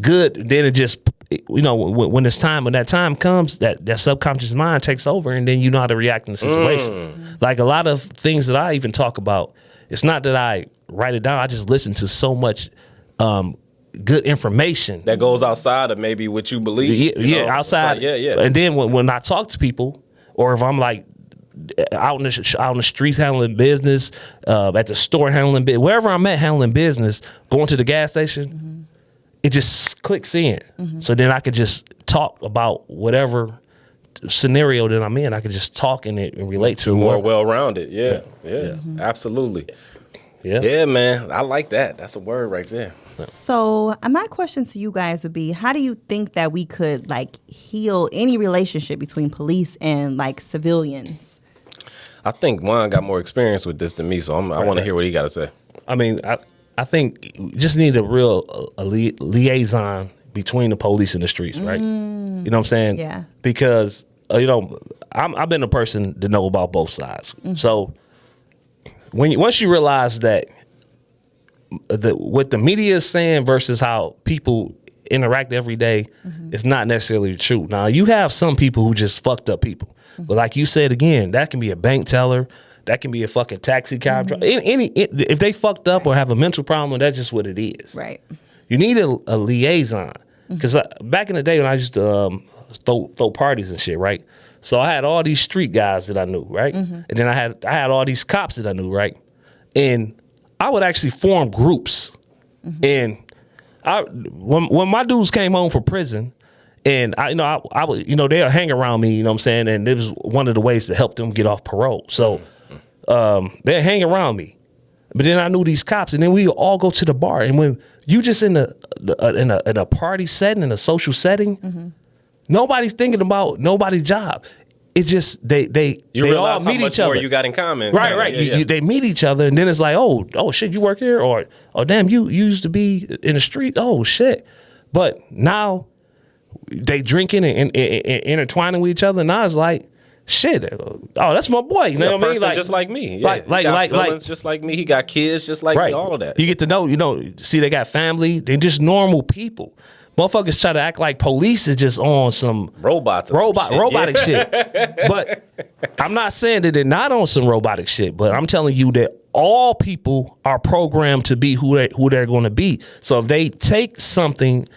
good, then it just, you know, when that time comes, that subconscious mind takes over, and then you know how to react in the situation. Like a lot of things that I even talk about, it's not that I write it down, I just listen to so much good information That goes outside of maybe what you believe. outside. And then when I talk to people, or if I'm like out in the streets handling business, at the store handling business, wherever I'm at handling business, going to the gas station, it just clicks in. So then I could just talk about whatever scenario that I'm in. I could just talk in it and relate to More whoever. well-rounded. Yeah. Absolutely. Yeah, man. I like that. That's a word right there. So my question to you guys would be, how do you think that we could like heal any relationship between police and like civilians? I think Juan got more experience with this than me, so I want to hear what he got to say. I mean, I think you just need a real liaison between the police and the streets, right? You know what I'm saying? Yeah. Because, I've been a person to know about both sides. So once you realize that what the media is saying versus how people interact every day is not necessarily true. Now, you have some people who just fucked up people. But like you said, again, that can be a bank teller. That can be a fucking taxi cab driver. If they fucked up or have a mental problem, that's just what it is. Right. You need a liaison. Because back in the day when I used to throw parties and shit, right? So I had all these street guys that I knew, right? And then I had all these cops that I knew, right? And I would actually form groups. And when my dudes came home from prison, and I would, they'll hang around me, you know what I'm saying? And it was one of the ways to help them get off parole. So they'd hang around me. But then I knew these cops, and then we all go to the bar. And when you just in a party setting, in a social setting, nobody's thinking about nobody's job. It's just they all meet each other. You got in common, right? They meet each other, and then it's like, oh shit, you work here, or oh damn, you used to be in the street. Oh shit, but now they drinking and intertwining with each other. Now it's like, shit, oh that's my boy. You know what I mean? Like, just like me. Yeah. Like just like me. He got kids just like me. All of that. You get to know, see they got family. They're just normal people. Motherfuckers try to act like police is just on some robotic shit. But I'm not saying that they're not on some robotic shit, but I'm telling you that all people are programmed to be who they're going to be. So if they take something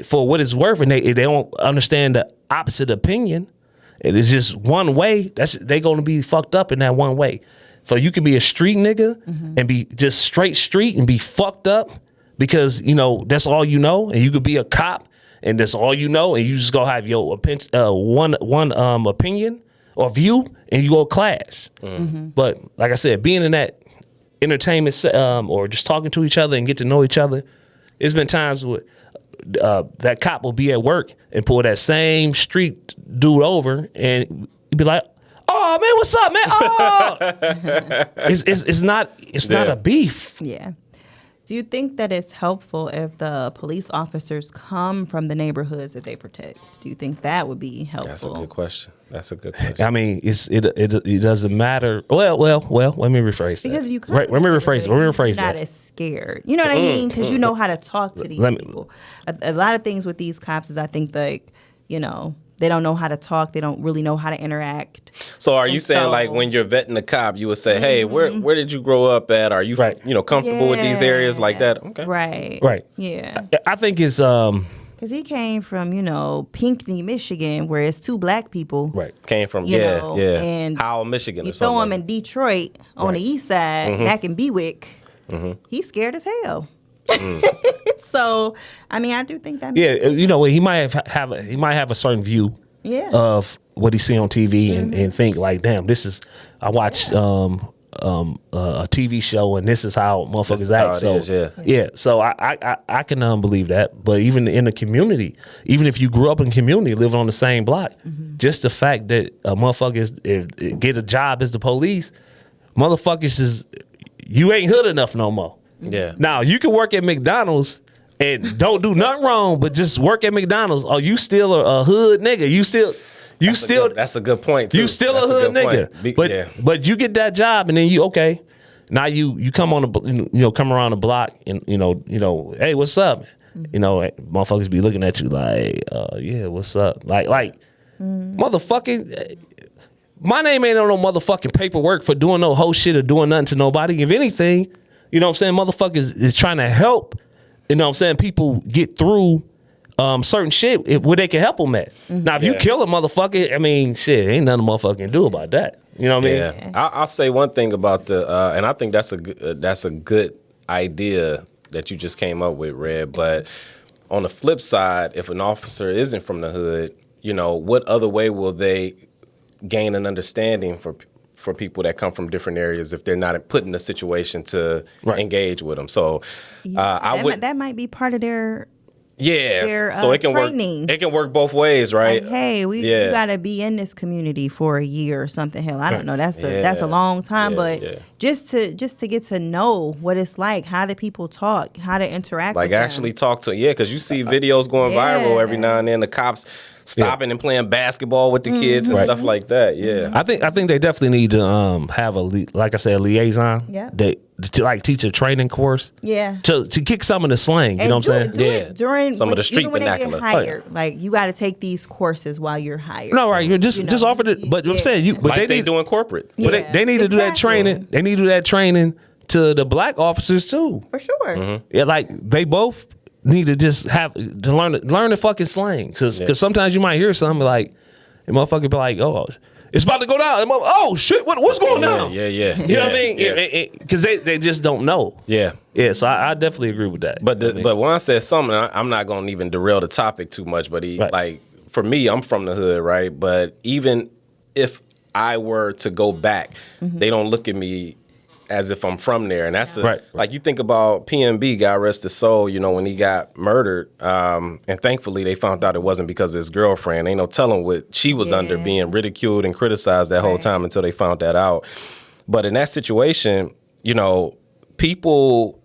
for what it's worth and they don't understand the opposite opinion, it is just one way, they're going to be fucked up in that one way. So you can be a street nigga and be just straight street and be fucked up because, that's all you know. And you could be a cop and that's all you know. And you just go have your one opinion or view and you go clash. But like I said, being in that entertainment or just talking to each other and get to know each other, it's been times where that cop will be at work and pull that same street dude over and he'd be like, "Oh man, what's up, man? Oh," it's not a beef. Yeah. Do you think that it's helpful if the police officers come from the neighborhoods that they protect? Do you think that would be helpful? That's a good question. I mean, it doesn't matter. Well. Let me rephrase that. Because you come right. Let me rephrase you're that. not as scared. You know what I mean? Because you know how to talk to these people. A lot of things with these cops is I think like, you know, they don't know how to talk. They don't really know how to interact. So are you saying like when you're vetting a cop, you would say, hey, where did you grow up at? Are you comfortable with these areas like that? Okay. Right. Yeah. I think it's Because he came from, you know, Pinckney, Michigan, where it's 2 black people. right. Came from And Howell, Michigan. You or throw something him in Detroit on the east side, back in Bewick, he's scared as hell. So, I mean, I do think that. Yeah, you know, he might have a certain view of what he see on TV and think like, damn, this is. I watched a TV show and this is how motherfuckers act. So so I can believe that. But even in the community, even if you grew up in community, living on the same block, just the fact that a motherfucker get a job as the police, motherfuckers is you ain't hood enough no more. Yeah. Now you can work at McDonald's and don't do nothing wrong, but just work at McDonald's. Oh, you still a hood nigga. That's a good point too. You still a hood nigga. But you get that job and then now you come on come around the block and you know, hey, what's up? You know, motherfuckers be looking at you like, yeah, what's up? Like motherfucking my name ain't on no motherfucking paperwork for doing no whole shit or doing nothing to nobody. If anything, you know what I'm saying, motherfuckers is trying to help, you know what I'm saying, people get through certain shit where they can help them at. Now, if you kill a motherfucker, I mean, shit, ain't nothing a motherfucker can do about that. You know what I mean? Yeah. I'll say one thing about and I think that's a good idea that you just came up with, Red. But on the flip side, if an officer isn't from the hood, you know, what other way will they gain an understanding for people that come from different areas if they're not put in a situation to engage with them? So that might be part of their so it can training. It can work both ways, right? Like, hey, you got to be in this community for a year or something. Hell, I don't know. That's a long time, but just to get to know what it's like, how do people talk, how to interact. Like with actually them. talk to because you see videos going viral every now and then. The cops stopping and playing basketball with the kids and stuff like that. Yeah, I think they definitely need to have a liaison. Yeah. To like teach a training course. Yeah. To kick some of the slang. You know what I'm saying? Do it during some of the street vernacular. Get hired, like you got to take these courses while you're hired. No, right. You're just offer it. But I'm saying but like they doing corporate. But they need to do that training. They need to do that training to the black officers too. For sure. Yeah, like they both need to just have to learn the fucking slang. Because sometimes you might hear something like, a motherfucker be like, oh, it's about to go down. Oh shit, what's going down? Yeah. You know what I mean? Because they just don't know. Yeah. So I definitely agree with that. But Juan said something, I'm not gonna even derail the topic too much, but like for me, I'm from the hood, right? But even if I were to go back, they don't look at me as if I'm from there. And that's like you think about PNB, God rest his soul, you know, when he got murdered, and thankfully they found out it wasn't because of his girlfriend. Ain't no telling what she was under, being ridiculed and criticized that whole time until they found that out. But in that situation, you know, people,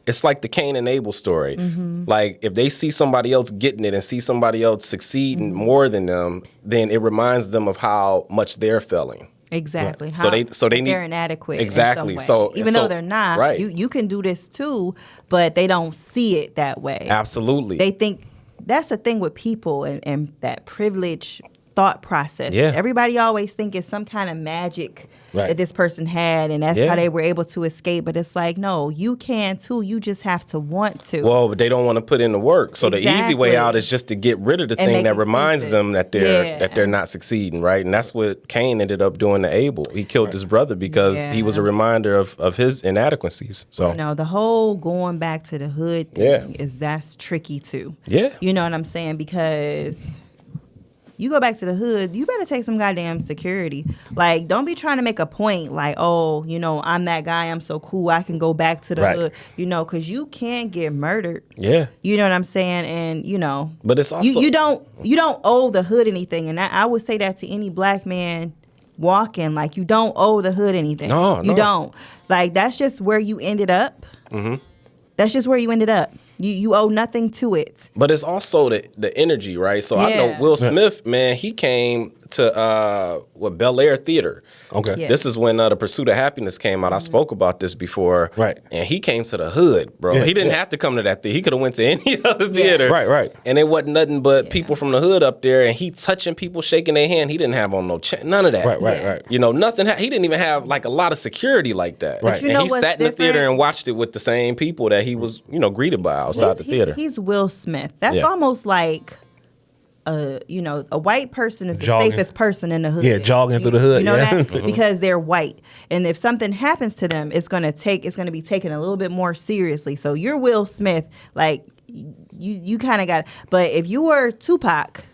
it's like the Cain and Abel story. Like if they see somebody else getting it and see somebody else succeeding more than them, then it reminds them of how much they're failing. Exactly. Right. So they need, they're inadequate. Exactly. In some way. Even though they're not, right. you can do this too, but they don't see it that way. Absolutely. They think that's the thing with people and that privilege thought process. Yeah. Everybody always think it's some kind of magic that this person had, and that's how they were able to escape. But it's like, no, you can too. You just have to want to. Well, but they don't want to put in the work. So the easy way out is just to get rid of the thing that reminds them that they're not succeeding, right? And that's what Cain ended up doing to Abel. He killed his brother because he was a reminder of his inadequacies. So the whole going back to the hood thing that's tricky too. Yeah. You know what I'm saying? Because you go back to the hood, you better take some goddamn security. Like, don't be trying to make a point like, oh, you know, I'm that guy, I'm so cool, I can go back to the hood, you know, because you can get murdered. Yeah. You know what I'm saying? And, you know. But it's also. You don't owe the hood anything. And I would say that to any black man walking. Like, you don't owe the hood anything. No, you don't. Like, that's just where you ended up. That's just where you ended up. You owe nothing to it. But it's also the energy, right? So I know Will Smith, man, he came to Bel Air Theater. Okay. Yeah. This is when The Pursuit of Happiness came out. I spoke about this before. Right. And he came to the hood, bro. Yeah, He didn't have to come to that theater. He could have went to any other theater. Right. And it wasn't nothing but people from the hood up there, and he touching people, shaking their hand. He didn't have on no none of that. Right. You know, nothing. He didn't even have like a lot of security like that. Right. You And know he what's sat in the theater different? and watched it with the same people that he was, greeted by outside the theater. He's Will Smith. That's almost like, a white person is the Jogging. safest person in the hood. Yeah, jogging through the hood. You know yeah. that? Because they're white. And if something happens to them, it's gonna be taken a little bit more seriously. So you're Will Smith, like you kind of got. But if you were Tupac,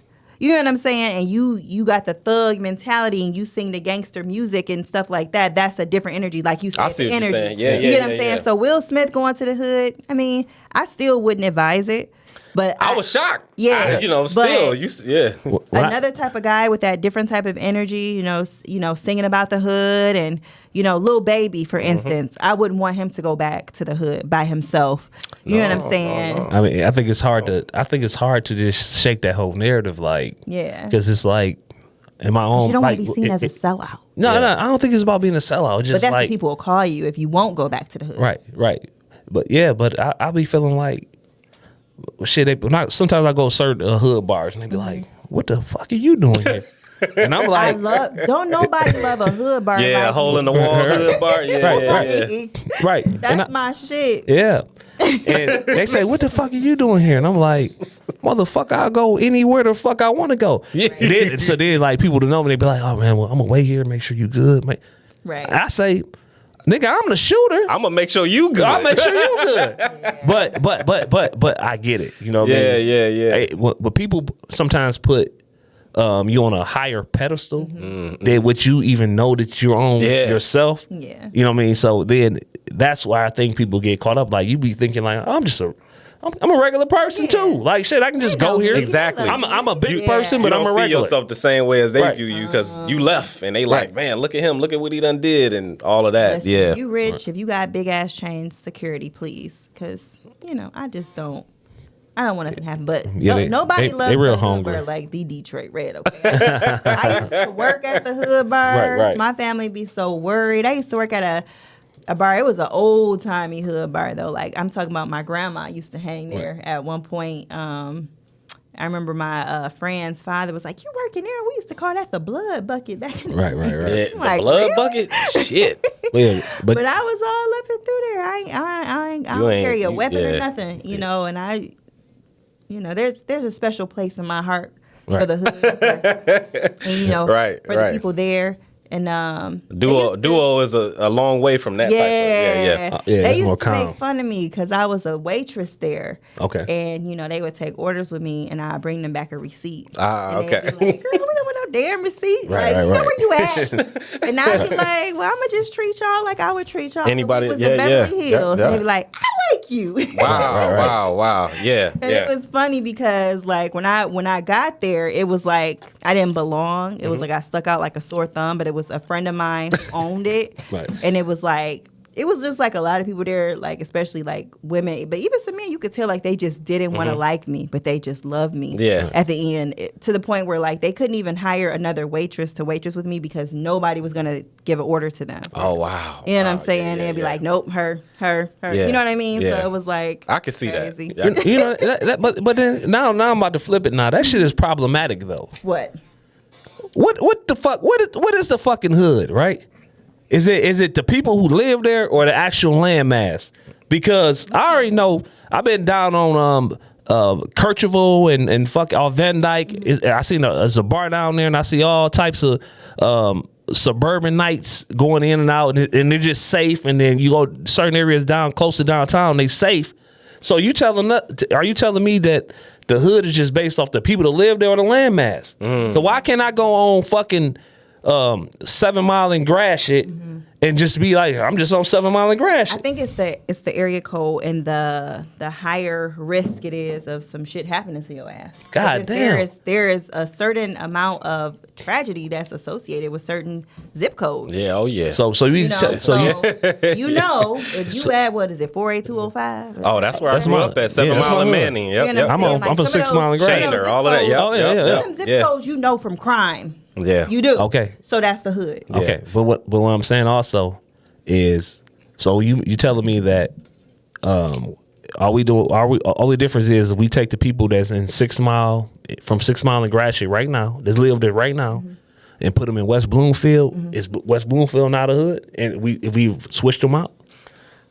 you know what I'm saying, and you got the thug mentality and you sing the gangster music and stuff like that, that's a different energy. Like you said, I see the what you're energy. saying. Yeah, you know what I'm saying? yeah. So Will Smith going to the hood, I mean, I still wouldn't advise it. But I was shocked. Yeah, Still, another type of guy with that different type of energy, singing about the hood and, Lil Baby, for instance, I wouldn't want him to go back to the hood by himself. You know what I'm saying? No. I mean, I think it's hard to just shake that whole narrative, like, Yeah. because it's like, in my own, You don't like, want to be seen as a sellout. No, I don't think it's about being a sellout. It's But just that's like, what people will call you if you won't go back to the hood. right. But I be feeling like, shit. Sometimes I go certain hood bars and they be like, "What the fuck are you doing here?" And I'm like, don't nobody love a hood bar. Yeah, like hole me. in the wall hood bar. Yeah. right. That's my shit. Yeah. And they say, "What the fuck are you doing here?" And I'm like, "Motherfucker, I'll go anywhere the fuck I want to go." Yeah. So then, like, people to know me, they be like, "Oh man, well, I'm gonna wait here, make sure you good." Right. I say, "Nigga, I'm the shooter. I'm gonna make sure you good. I'll make sure you good." But I get it. You know what I mean? Yeah. Hey, but people sometimes put you on a higher pedestal than what you even know that you're on yourself. Yeah. You know what I mean? So then that's why I think people get caught up. Like, you be thinking like, I'm a regular person too. Like, shit, I can just go here. Exactly. I'm a big person, but you I'm don't a see regular. yourself the same way as they Right. view you because you left and they like, Right. man, look at him, look at what he done did and all of that. Listen, yeah. if you rich, if you got big ass chains, security, please. Because, I just don't. I don't want nothing to happen. But nobody loves real the hood hungry. bar like the Detroit Red. Okay? I used to work at the hood bars. Right. My family be so worried. I used to work at a bar. It was an old timey hood bar though. Like, I'm talking about my grandma used to hang there at one point. I remember my friend's father was like, "You working there? We used to call that the blood bucket back in the Right. Yeah, the Like, blood really? bucket? Shit. Yeah, But I was all up and through there. I don't ain't- carry a you- weapon or yeah. nothing, and I, there's a special place in my heart for Right. the hood, and Right, for the right. people there, and Duo is a long way from that. yeah, yeah, they it's used more to calm. make fun of me because I was a waitress there. Okay. And they would take orders with me, and I bring them back a receipt. Ah, And they'd okay. be like, "Girl, we don't want no damn receipt. Right, like, right, where you at?" And I'd be like, "Well, I'm gonna just treat y'all like I would treat y'all. Anybody- if we was yeah, in Beverly yeah. Hills." Yeah, And yeah. they'd be like, "I like you." Wow, Right. wow. Yeah. And it was funny because like when I got there, it was like I didn't belong. It was like I stuck out like a sore thumb, but it was a friend of mine who owned it. Right. And it was just like a lot of people there, like especially like women, but even some men, you could tell like they just didn't want to like me, but they just loved me. Yeah. At the end, to the point where like they couldn't even hire another waitress to waitress with me because nobody was gonna give an order to them. Oh, wow. You know what I'm Wow, saying? yeah, They'd be yeah. like, "Nope, her." Yeah. You know what I mean? Yeah. So it was like I can see crazy. that. You know, but then now I'm about to flip it. Now that shit is problematic though. What? What the fuck? What is the fucking hood? Right? Is it the people who live there or the actual landmass? Because I already know I've been down on Kercheval and fuck all Van Dyke. I seen there's a bar down there and I see all types of suburban nights going in and out and they're just safe. And then you go certain areas down close to downtown, they safe. So are you telling me that the hood is just based off the people that live there or the landmass? So why can't I go on fucking 7 Mile and Gratiot and just be like, I'm just on 7 Mile and Gratiot. I think it's the area code and the higher risk it is of some shit happening to your ass. God damn. There is a certain amount of tragedy that's associated with certain zip codes. Yeah, oh yeah. So You know, if you add, what is it, 48205? Oh, that's where I grew up at, 7 that's Mile my and hood. Manning. Yep, You know yep. what I'm saying? I'm for Some of 6 Mile and those- Gratiot. some of those Shaner, all of that. zip Yep, Oh, yeah, yep, yeah. yep, Them zip yeah. codes you know from crime. Yeah. You do. Okay. So that's the hood. Okay, but what I'm saying also is, so you telling me that only difference is we take the people that's in 6 Mile, from 6 Mile and Gratiot right now, that's live there right now, and put them in West Bloomfield. Is West Bloomfield not a hood? And if we switched them out?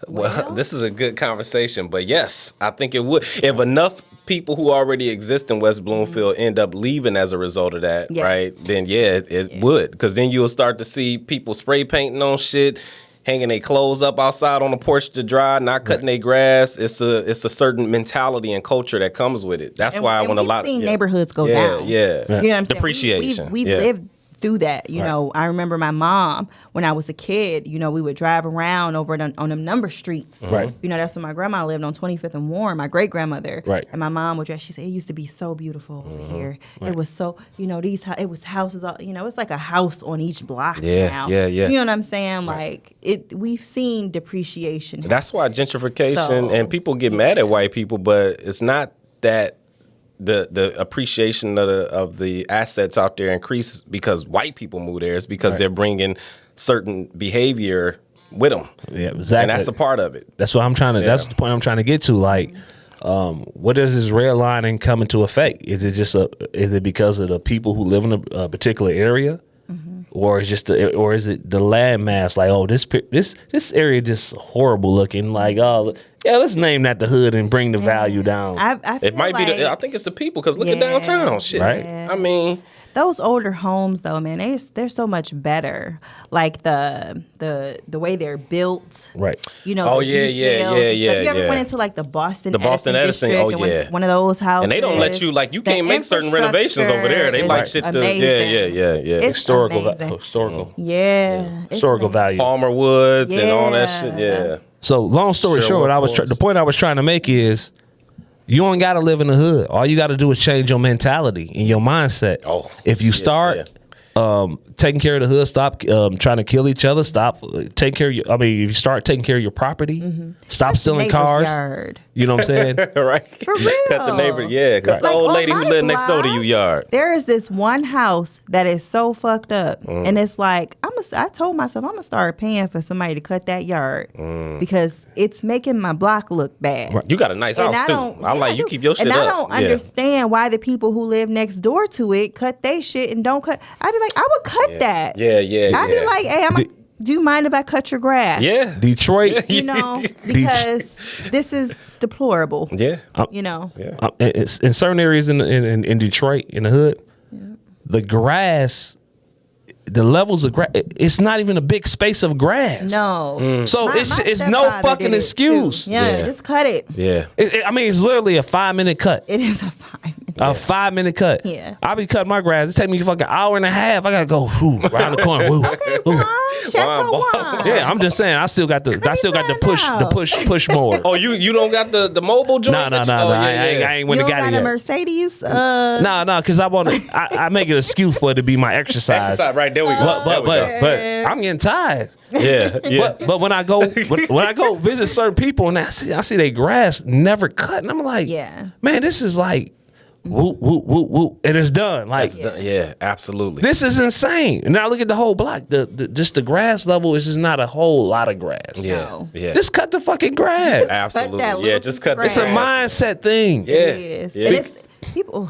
Well, this is a good conversation, but yes, I think it would. If enough people who already exist in West Bloomfield end up leaving as a result of that, Yes. right? Then it would, because then you'll start to see people spray painting on shit, hanging their clothes up outside on the porch to dry, not cutting their grass. It's a certain mentality and culture that comes with it. That's why and when a we've lot seen of neighborhoods go yeah, down. yeah, You know what I'm saying? depreciation. We've yeah. lived through that. You know, I remember my mom when I was a kid. You know, we would drive around over on them number streets. Right. You know, that's where my grandma lived on 25th and Warren. My great grandmother. Right. And my mom would drive. She said it used to be so beautiful over here. It was so. You know, it was houses. All, you know, it's like a house on each block Yeah, now. yeah, yeah. You know what I'm saying? Like we've seen depreciation. That's why gentrification So, and people get mad at white people, but it's not that the appreciation of the assets out there increases because white people move there. It's because they're bringing certain behavior with them. Yeah, exactly. And that's a part of it. That's what I'm trying to. That's the point I'm trying to get to. Like, what does this redlining come into effect? Is it just is it because of the people who live in a particular area, or is or is it the landmass? Like, oh, this area just horrible looking. Like, oh, yeah, let's name that the hood and bring the value down. I feel It might be. I think it's the people because look at downtown. Shit. Right. I mean, those older homes though, man, they're so much better. Like the way they're built. Right. You know. Oh, the yeah, details yeah, and yeah, stuff. You ever yeah. went into like the Boston Edison, district oh, and yeah. one of those houses, and they don't let you you can't make certain renovations over there. They like shit to It's Historical, amazing. historical, Yeah. It's historical amazing. value. Palmer Woods and all that Yeah. shit. Yeah. So, long story short, Sherwood the point I was trying to make is, you ain't got to live in the hood. All you got to do is change your mentality and your mindset. Oh, if you start taking care of the hood, stop trying to kill each other, stop taking care of your, if you start taking care of your property, stop stealing Neighbor's cars. yard. You know what I'm saying? right. For real. Cut the neighbor. Yeah. Cut the Like, old on lady who my lived next door to you block, yard. There is this one house that is so fucked up, and it's like I told myself I'm gonna start paying for somebody to cut that yard because it's making my block look bad. You got a nice And house I too. don't- I yeah, like I you do. keep your shit and up. I don't understand why the people who live next door to it cut they shit and don't cut. I'd be like, I would cut that. Yeah. I'd be like, hey, do you mind if I cut your grass? Yeah. Detroit. You know, because this is deplorable. Yeah. You know. Yeah. It's in certain areas in Detroit, in the hood, the grass, the levels of grass, it's not even a big space of grass. No. So My it's no stepfather fucking did it, excuse. too. Yeah, Yeah. just cut it. Yeah. It's literally a 5-minute cut. It is a 5 minute. A 5-minute cut. Yeah. I'll be cutting my grass. It take me fucking hour and a half. I gotta go around the corner. Woo, woo. Chateau boy. wine. Yeah, I'm just saying. I still got the push more. Oh, you don't got the mobile joint? No. that you- Oh, I ain't You when don't got got it a yet. Mercedes? No, because I make it an excuse for it to be my exercise. Exercise, right there we go. But I'm getting tired. Yeah. But when I go visit certain people and I see their grass never cut, and I'm like, Yeah. man, this is like whoop whoop whoop whoop, and it's done. Like Yeah, absolutely. this is insane. And now look at the whole block. Just the grass level is just not a whole lot of grass. Yeah. No. Yeah. Just cut the fucking grass. absolutely. that Yeah, little just piece cut of the It's a grass. mindset thing. Yeah. It is. Yeah. And it's people.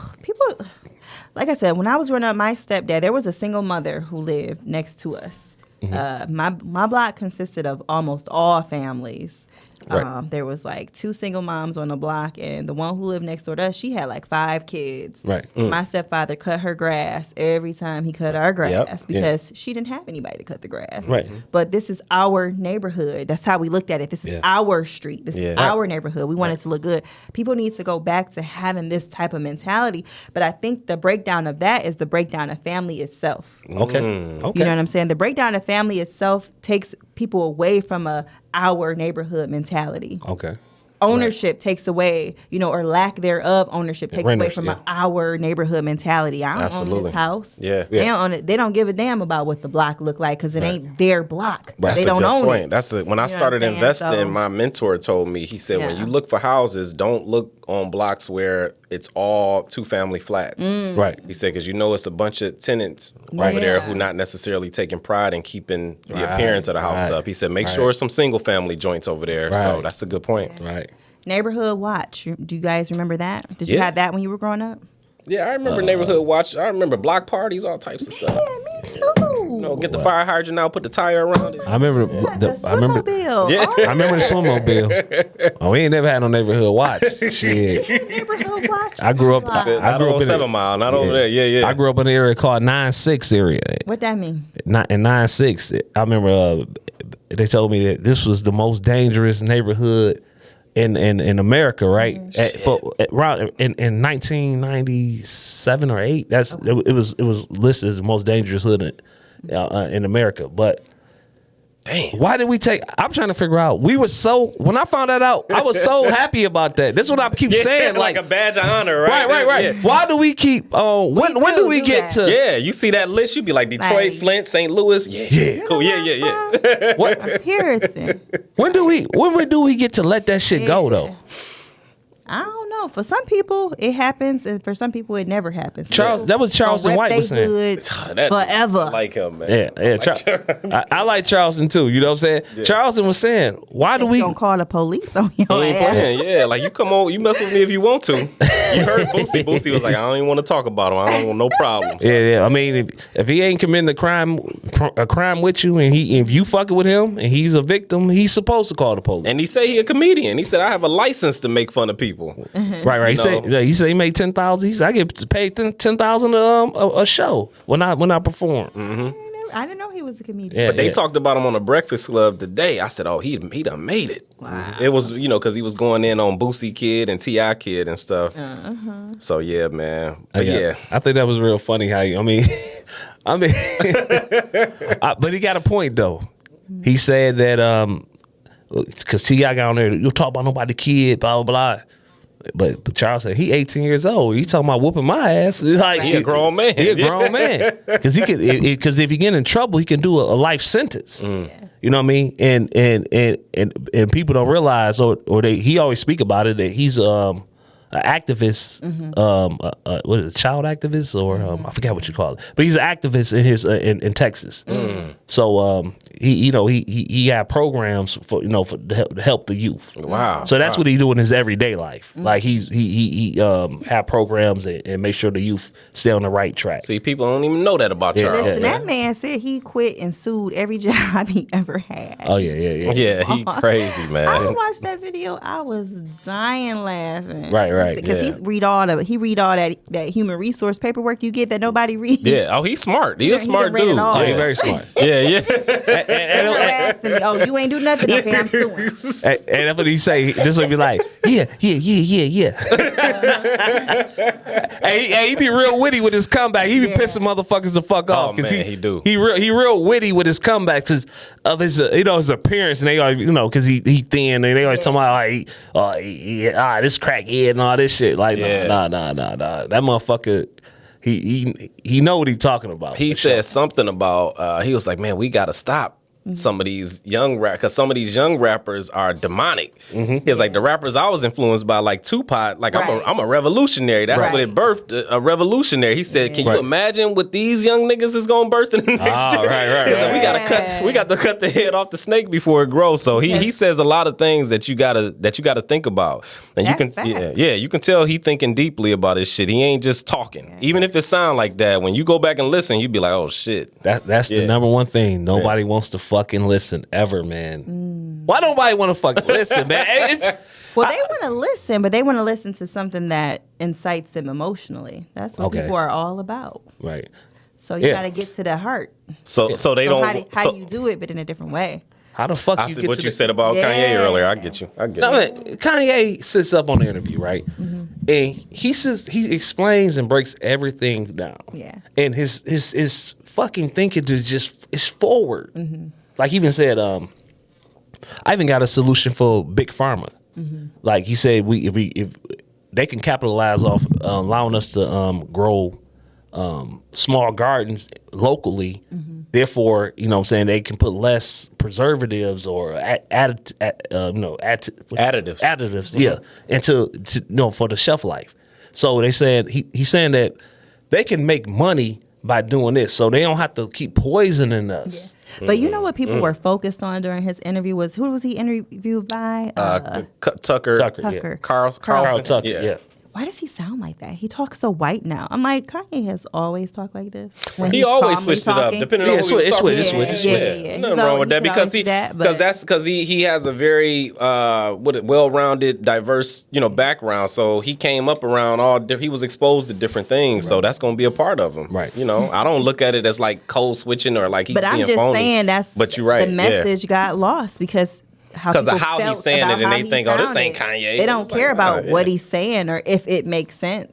Like I said, when I was growing up, my stepdad, there was a single mother who lived next to us. My block consisted of almost all families. Right. There was like 2 single moms on the block, and the one who lived next door to us, she had like 5 kids. Right. My stepfather cut her grass every time he cut our grass because she didn't have anybody to cut the grass. Right. But this is our neighborhood. That's how we looked at it. This is our street. This is our neighborhood. We want it to look good. People need to go back to having this type of mentality. But I think the breakdown of that is the breakdown of family itself. Okay. Okay. You know what I'm saying? The breakdown of family itself takes people away from our neighborhood mentality. Okay. Ownership takes away, or lack thereof ownership takes away from our neighborhood mentality. I don't own this house. Yeah. They don't own it. They don't give a damn about what the block look like because it ain't their block. That's they don't own it. That's when I started investing. My mentor told me, he said, when you look for houses, don't look on blocks where it's all 2-family flats. Right. He said, because it's a bunch of tenants over there who not necessarily taking pride in keeping the appearance of the house up. He said, make sure some single family joints over there. So that's a good point. Right. Neighborhood Watch. Do you guys remember that? Did you have that when you were growing up? Yeah, I remember Neighborhood Watch. I remember block parties, all types of stuff. Yeah, me too. Get the fire hydrant out, put the tire around it. I remember The swimobile. Yeah. I remember the swimobile. Oh, we ain't never had no neighborhood watch. Shit. Neighborhood Watch. I grew up. Not I grew up on in 7 Mile, not over there. Yeah. I grew up in an area called 9-6 area. What that mean? In 9-6, I remember they told me that this was the most dangerous neighborhood in America, right? Around in 1997 or 8, it was listed as the most dangerous hood in America. But damn, why did we take? I'm trying to figure out. When I found that out, I was so happy about that. This is what I keep saying, like a badge of honor, right? Right. Yeah. Why do we keep? When do we get that. to? Yeah, you see that list, you'd be like Detroit, Flint, St. Louis. Yeah. Cool. Yeah. What? Puritan. When do we get to let that shit go though? I don't know. For some people, it happens, and for some people, it never happens. That was Charleston White was saying. Forever. I like him, man. Yeah. I like Charleston too. You know what I'm saying? Yeah. Charleston was saying, why do we don't call the police on your ain't ass? playing. Yeah, like you come on, you mess with me if you want to. You heard Boosie. Boosie was like, I don't even want to talk about him. I don't want no problems. Yeah. I mean, if he ain't committing a crime with you, and if you fucking with him, and he's a victim, he's supposed to call the police. And he say he a comedian. He said I have a license to make fun of people. Right. He said he made 10,000. He said I get paid 10,000 a show when I perform. I didn't know he was a comedian. But they talked about him on the Breakfast Club today. I said, oh, he done made it. Wow. It was, because he was going in on Boosie Kid and T.I. Kid and stuff. So, yeah, man. But, yeah. I think that was real funny how but he got a point, though. He said that, because T.I. got on there, you'll talk about nobody kid, blah, blah, blah. But Charles said he 18 years old. He talking about whooping my ass. Like he a grown man. He a grown man. Because if he get in trouble, he can do a life sentence. You know what I mean? And people don't realize, or he always speak about it, that he's an activist. What is it, child activist, or I forget what you call it. But he's an activist in Texas. So he had programs for to help the youth. Wow. So that's what he do in his everyday life. Like he have programs and make sure the youth stay on the right track. See, people don't even know that about Charles. Listen, that man said he quit and sued every job he ever had. Oh yeah. Yeah, he crazy, man. I watched that video. I was dying laughing. Right. Because he read all that human resource paperwork you get that nobody reads. Yeah. Oh, he's smart. He's a smart dude. Oh, he's very smart. Yeah. And you ain't do nothing. Okay, I'm suing. And that's what he say. This would be like, yeah. Hey, he be real witty with his comeback. He be pissing motherfuckers the fuck off. Oh man, he do. He real witty with his comebacks of his his appearance, and they always because he thin, and they always talking about this crackhead and all this shit. Like nah. That motherfucker. He know what he talking about. He said something about he was like, man, we gotta stop some of these young because some of these young rappers are demonic. He's like, the rappers I was influenced by, like Tupac, like I'm a revolutionary. That's what it birthed, a revolutionary. He said, can you imagine what these young niggas is gonna birth in the next year? Right. We got to cut the head off the snake before it grows. So he says a lot of things that you gotta think about. And you can tell he thinking deeply about his shit. He ain't just talking. Even if it sound like that, when you go back and listen, you be like, oh shit. That's the number one thing. Nobody wants to fucking listen ever, man. Why nobody want to fucking listen, man? Well, they want to listen, but they want to listen to something that incites them emotionally. That's what people are all about. Right. So you got to get to the heart. So they don't. How do you do it, but in a different way? How the fuck I you see get what to you said about Kanye earlier. I get you. No, man, Kanye sits up on the interview, right? And he explains and breaks everything down. Yeah. And his fucking thinking is forward. Like he even said, I even got a solution for big pharma. Like he said, if they can capitalize off allowing us to grow small gardens locally. Therefore, you know what I'm saying, they can put less preservatives or additives, yeah, into for the shelf life. So they said he's saying that they can make money by doing this, so they don't have to keep poisoning us. Yeah. But you know what people were focused on during his interview was, who was he interviewed by? Tucker. Yeah. Carl Tucker, yeah. Why does he sound like that? He talks so white now. I'm like, Kanye has always talked like this. He always switched it up, depending on who he was talking to. Yeah. Nothing wrong with that because he has a very well-rounded, diverse, background. So he came up around he was exposed to different things. Right. So that's going to be a part of him, right? I don't look at it as like code switching or like he's being phony. But I'm just saying but you're right. The message got lost because of how he's saying it, and they think, this ain't Kanye. They don't care about what he's saying or if it makes sense.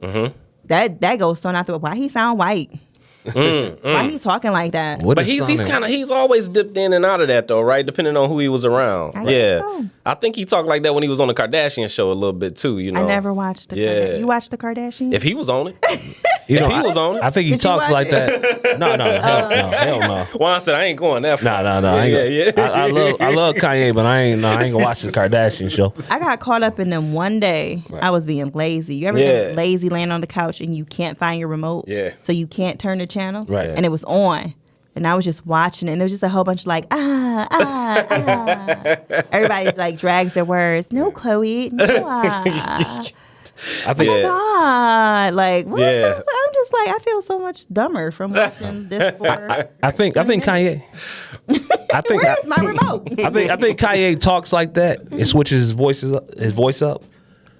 That goes thrown out the way. Why he sound white? Why he talking like that? But he's always dipped in and out of that though, right? Depending on who he was around. I think he talked like that when he was on the Kardashian show a little bit too. I never watched the Kardashian. You watched the Kardashian? If he was on it, he was on it. I think he talks like that. No, hell no. Juan said I ain't going that far. No. I love Kanye, but I ain't gonna watch the Kardashian show. I got caught up in them one day. Right. I was being lazy. You ever been lazy, laying on the couch and you can't find your remote? Yeah. So you can't turn the channel. Right. And it was on. And I was just watching it. And there was just a whole bunch of like, Everybody like drags their words. No, Chloe. No, I think, oh my God. Like, what? Yeah. I'm just like, I feel so much dumber from watching this for I think Kanye. Where's my remote? I think Kanye talks like that and switches his voice up.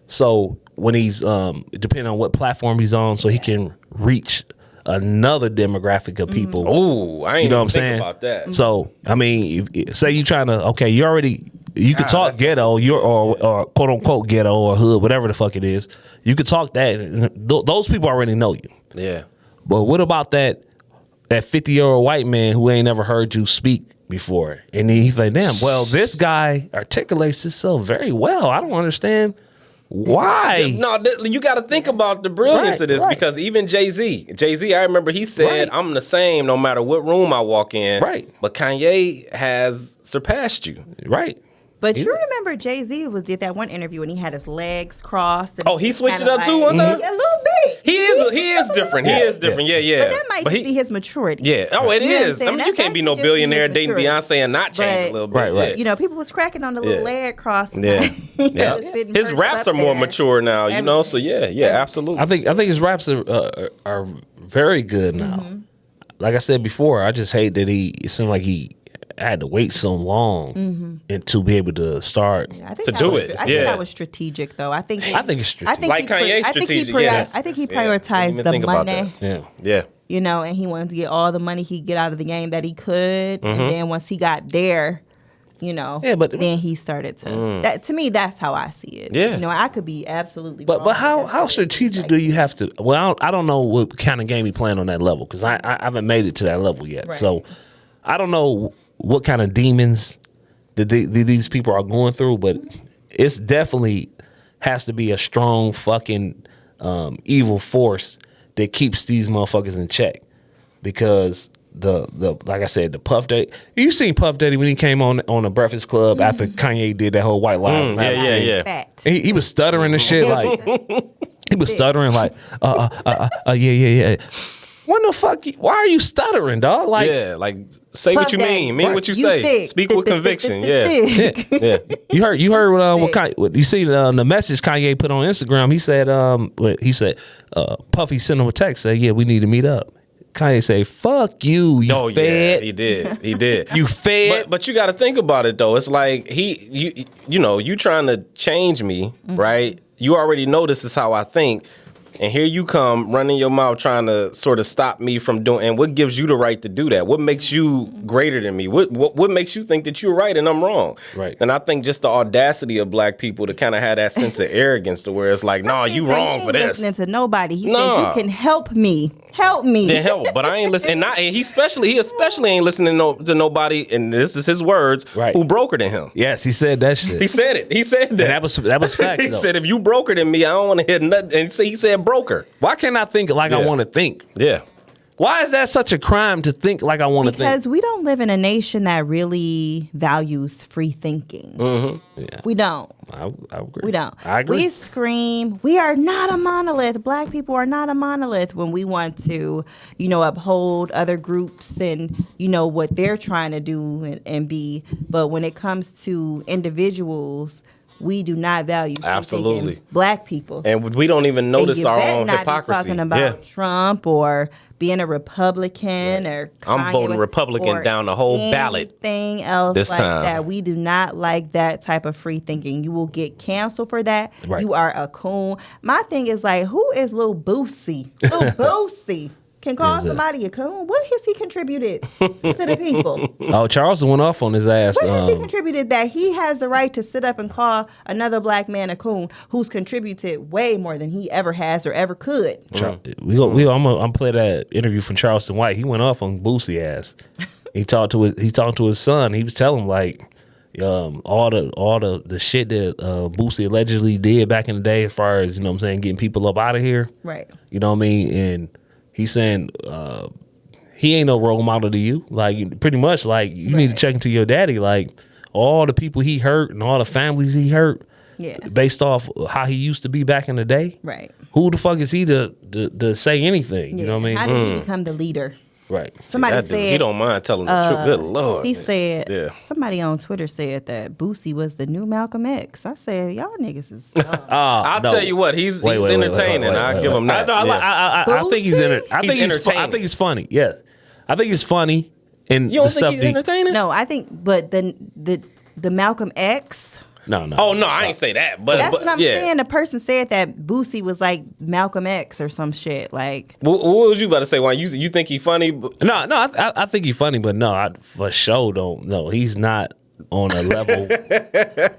So when he's depending on what platform he's on, so he can reach another demographic of people. Oh, I ain't even think about that. So I mean, say you trying to you could talk ghetto, or quote unquote ghetto or hood, whatever the fuck it is. You could talk that. Those people already know you. Yeah. But what about that 50-year-old white man who ain't never heard you speak before? And he's like, damn, well, this guy articulates himself very well. I don't understand why. No, you got to think about the brilliance of this because even Jay-Z, I remember he said, I'm the same no matter what room I walk in. Right. But Kanye has surpassed you. Right. But you remember Jay-Z did that one interview and he had his legs crossed. And he switched it up too one time? A little bit. He is different. He is different. Yeah. But that might be his maturity. Yeah. Oh, it is. I mean, you can't be no billionaire dating Beyonce and not change a little bit. Right. You know, people was cracking on the little leg cross. Yeah. His raps are more mature now, so yeah, absolutely. I think his raps are very good now. Like I said before, I just hate that it seemed like he had to wait so long and to be able to start to do it. I think that was strategic, though. I think it's strategic. Like Kanye's strategic. I think he prioritized the money. Yeah. And he wanted to get all the money he could get out of the game that he could, and then once he got there, then he started to. That, to me, that's how I see it. Yeah. I could be absolutely. But how strategic do you have to? Well, I don't know what kind of game he playing on that level because I haven't made it to that level yet. Right. So I don't know what kind of demons that these people are going through, but it's definitely has to be a strong fucking evil force that keeps these motherfuckers in check. Because the like I said, the Puff Daddy. You seen Puff Daddy when he came on the Breakfast Club after Kanye did that whole White Lives Matter. Yeah. He was stuttering and shit like he was stuttering like yeah. What the fuck? Why are you stuttering, dog? Like, say what you mean what you say. Speak with conviction. Yeah. You heard what you see the message Kanye put on Instagram. He said Puffy sent him a text, said, yeah, we need to meet up. Kanye say, "Fuck you, you Oh fed." yeah, he did. You fed. But you got to think about it though. It's like you trying to change me, right? You already know this is how I think. And here you come running your mouth trying to sort of stop me from doing. And what gives you the right to do that? What makes you greater than me? What makes you think that you're right and I'm wrong? Right. And I think just the audacity of black people to kind of have that sense of arrogance to where it's like, nah, you wrong for this. Listening to nobody. He said, "You can help me. Help me." Then help, but I ain't listening. And he especially ain't listening to nobody. And this is his words. Right. Who broker than him? Yes, he said that shit. He said it. He said that. And that was facts. He though. said, if you broker than me, I don't want to hear nothing. And he said broker. Why can't I think like I Yeah. want to think? Yeah. Why is that such a crime to think like I want to think? Because we don't live in a nation that really values free thinking. Yeah, We don't. I agree. We don't. I agree. We scream, we are not a monolith. Black people are not a monolith when we want to, uphold other groups and, what they're trying to do and be. But when it comes to individuals, we do not value free Absolutely. thinking Black people. And we don't even notice And you our bet own not hypocrisy. be talking about Trump or being a Republican or I'm Kanye voting West Republican or down the whole ballot anything else this like time. that. We do not like that type of free thinking. You will get canceled for that. Right. You are a coon. My thing is like, who is Lil Boosie? Lil Boosie can call somebody a coon. What has he contributed to the people? Oh, Charleston went off on his ass. What has he contributed that he has the right to sit up and call another black man a coon who's contributed way more than he ever has or ever could? I'm gonna play that interview from Charleston White. He went off on Boosie ass. He talked to his son. He was telling him like all the shit that Boosie allegedly did back in the day, as far as getting people up out of here. Right. You know what I mean? And he's saying he ain't no role model to you. Like pretty much, like you need to check into your daddy. Like all the people he hurt and all the families he hurt. Yeah. Based off how he used to be back in the day. Right. Who the fuck is he to say anything? You know what I mean? How did he become the leader? Right. Somebody That dude, said he don't mind telling the truth. Good Lord. he said Yeah. somebody on Twitter said that Boosie was the new Malcolm X. I said, y'all niggas is I'll tell you what, he's entertaining. I'll give him that. I think he's Boosie? I think He's he's I think he's funny. Yeah. I think he's funny. And You don't the think stuff he's entertaining? No, I think but the Malcolm X. No. Oh, no, I ain't say that. But That's what I'm yeah. saying. The person said that Boosie was like Malcolm X or some shit. Like What was you about to say? Why you think he funny? No, I think he's funny, but no, I for sure don't. No, he's not on a level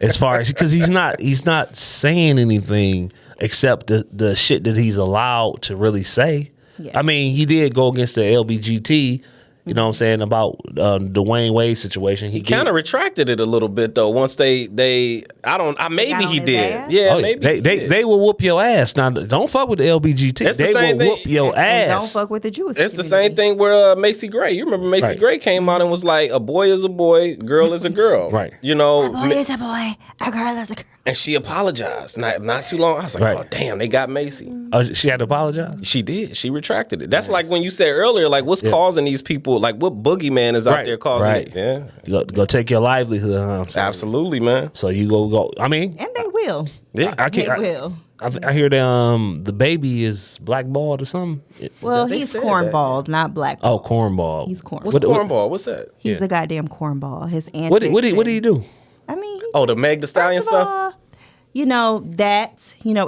as far as because he's not saying anything except the shit that he's allowed to really say. Yeah. I mean, he did go against the LBGT. You know what I'm saying about the Wayne Wade situation. He Kind of retracted it a little bit though. Once maybe he got on his did. ass? Yeah, Oh, maybe they will whoop your ass. Now, don't fuck with the LBGT. It's the They same will thing. whoop your and ass. don't fuck with the Jewish. It's the community. same thing where Macy Gray. You remember Macy Right. Gray came out and was like, "A boy is a boy, girl is a girl." Right. You know, A boy is a boy, a girl is a girl. and she apologized. Not too long. I was like, Right. "Oh damn, they got Macy." Oh, she had to apologize. She did. She retracted it. That's like when you said earlier, like what's causing these people, like what boogeyman is out Right, there causing right. it? Yeah, Go take your livelihood, huh? So, absolutely, man. So you go. I mean, And they will. Yeah, I They can't. will. I hear the baby is blackballed or something. Well, They he's said cornballed, not black. Oh, cornball. He's cornball. what's cornball? What's that? He's a goddamn cornball. His antics. What did he do? I mean, Oh, the Meg Thee Stallion first of stuff. all,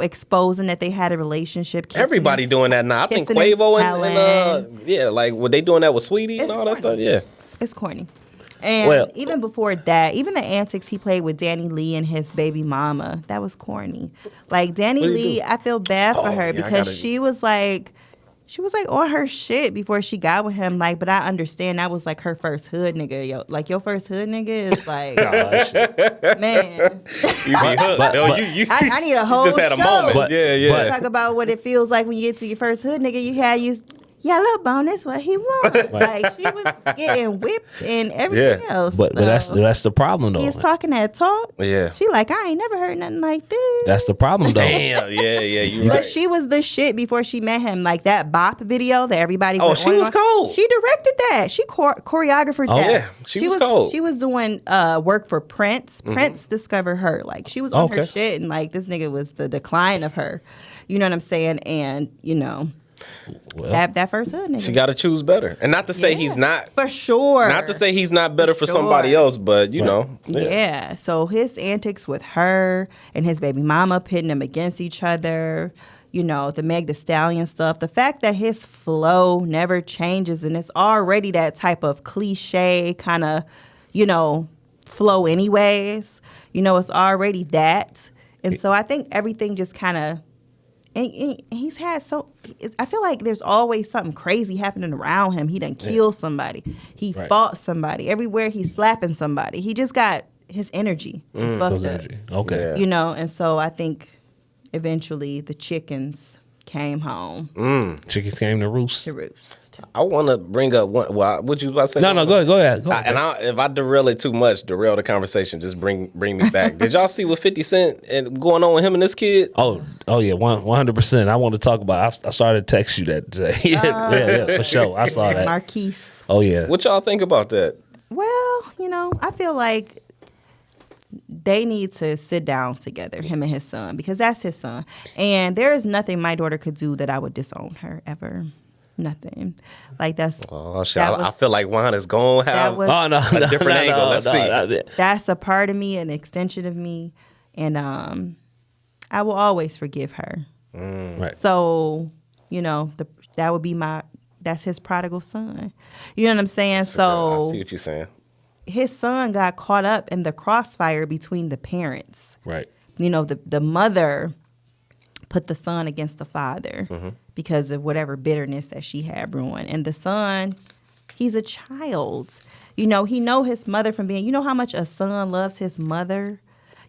exposing that they had a relationship. kissing Everybody and- doing that now. I think kissing and Quavo telling. like were they doing that with Sweetie and It's all that corny. stuff? Yeah. It's corny. And Well- even before that, even the antics he played with Danny Lee and his baby mama, that was corny. Like Danny What'd he Lee, do? I feel bad for Oh, her yeah, I because gotta- she was like on her shit before she got with him. Like, but I understand that was like her first hood nigga. Yo, like your first hood nigga is like, man. You be hooked. but- you I need a whole just had a show. moment. But- yeah. Talk about what it feels like when you get to your first hood nigga. You had yellow bonus, what he want. Like she was getting whipped and everything Yeah. else. But So that's the problem though. he's talking that talk. Yeah. She like, I ain't never heard nothing like this. That's the problem though. Damn. Yeah. You But right. she was the shit before she met him. Like that bop video that everybody. Oh, went she on and was on. cold. She directed that. She choreographed Oh, that. yeah. She was cold. She was doing work for Prince. Prince discovered her. Like she was on her Okay. shit, and like this nigga was the decline of her. You know what I'm saying? And Well, That first hood nigga. She got to choose better, and not to say he's not. For sure. Not to say he's not better for sure. somebody else, but you know. Yeah. So his antics with her and his baby mama pitting them against each other, you know, the Meg Thee Stallion stuff, the fact that his flow never changes and it's already that type of cliche kind of, you know, flow anyways, you know, it's already that. And so I think everything just kind of, and he's had I feel like there's always something crazy happening around him. He done killed somebody. He fought somebody. Everywhere he's slapping somebody. He just got his energy. It's fucked up. Okay. Yeah. You know, and so I think eventually the chickens came home Chickens came to roost. to roost. I want to bring up one. Well, what you about to say? No, go ahead. Go ahead. If I derail it too much, derail the conversation. Just bring me back. Did y'all see what 50 Cent and going on with him and this kid? Oh yeah, 100%. I want to talk about. I started to text you that today. yeah, for sure. I saw that. Marquise. Oh yeah. What y'all think about that? Well, you know, I feel like they need to sit down together, him and his son, because that's his son. And there is nothing my daughter could do that I would disown her ever. Nothing. Like that's. Oh shit! I feel like Juan is going to have a different angle. Let's see. That's a part of me, an extension of me, and I will always forgive her. Right. So, you know, that would be that's his prodigal son. You know what I'm saying? I So see what you're saying. his son got caught up in the crossfire between the parents. Right. You know, the mother put the son against the father because of whatever bitterness that she had brewing. And the son, he's a child. You know, he know his mother from being, you know how much a son loves his mother?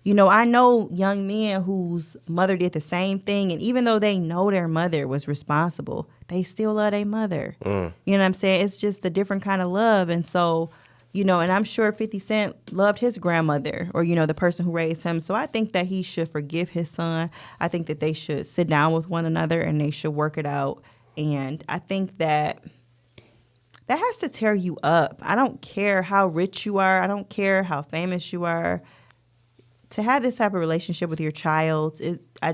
You know, I know young men whose mother did the same thing, and even though they know their mother was responsible, they still love their mother. You know what I'm saying? It's just a different kind of love. And so, you know, and I'm sure 50 Cent loved his grandmother or, you know, the person who raised him. So I think that he should forgive his son. I think that they should sit down with one another and they should work it out. And I think that has to tear you up. I don't care how rich you are. I don't care how famous you are. To have this type of relationship with your child, I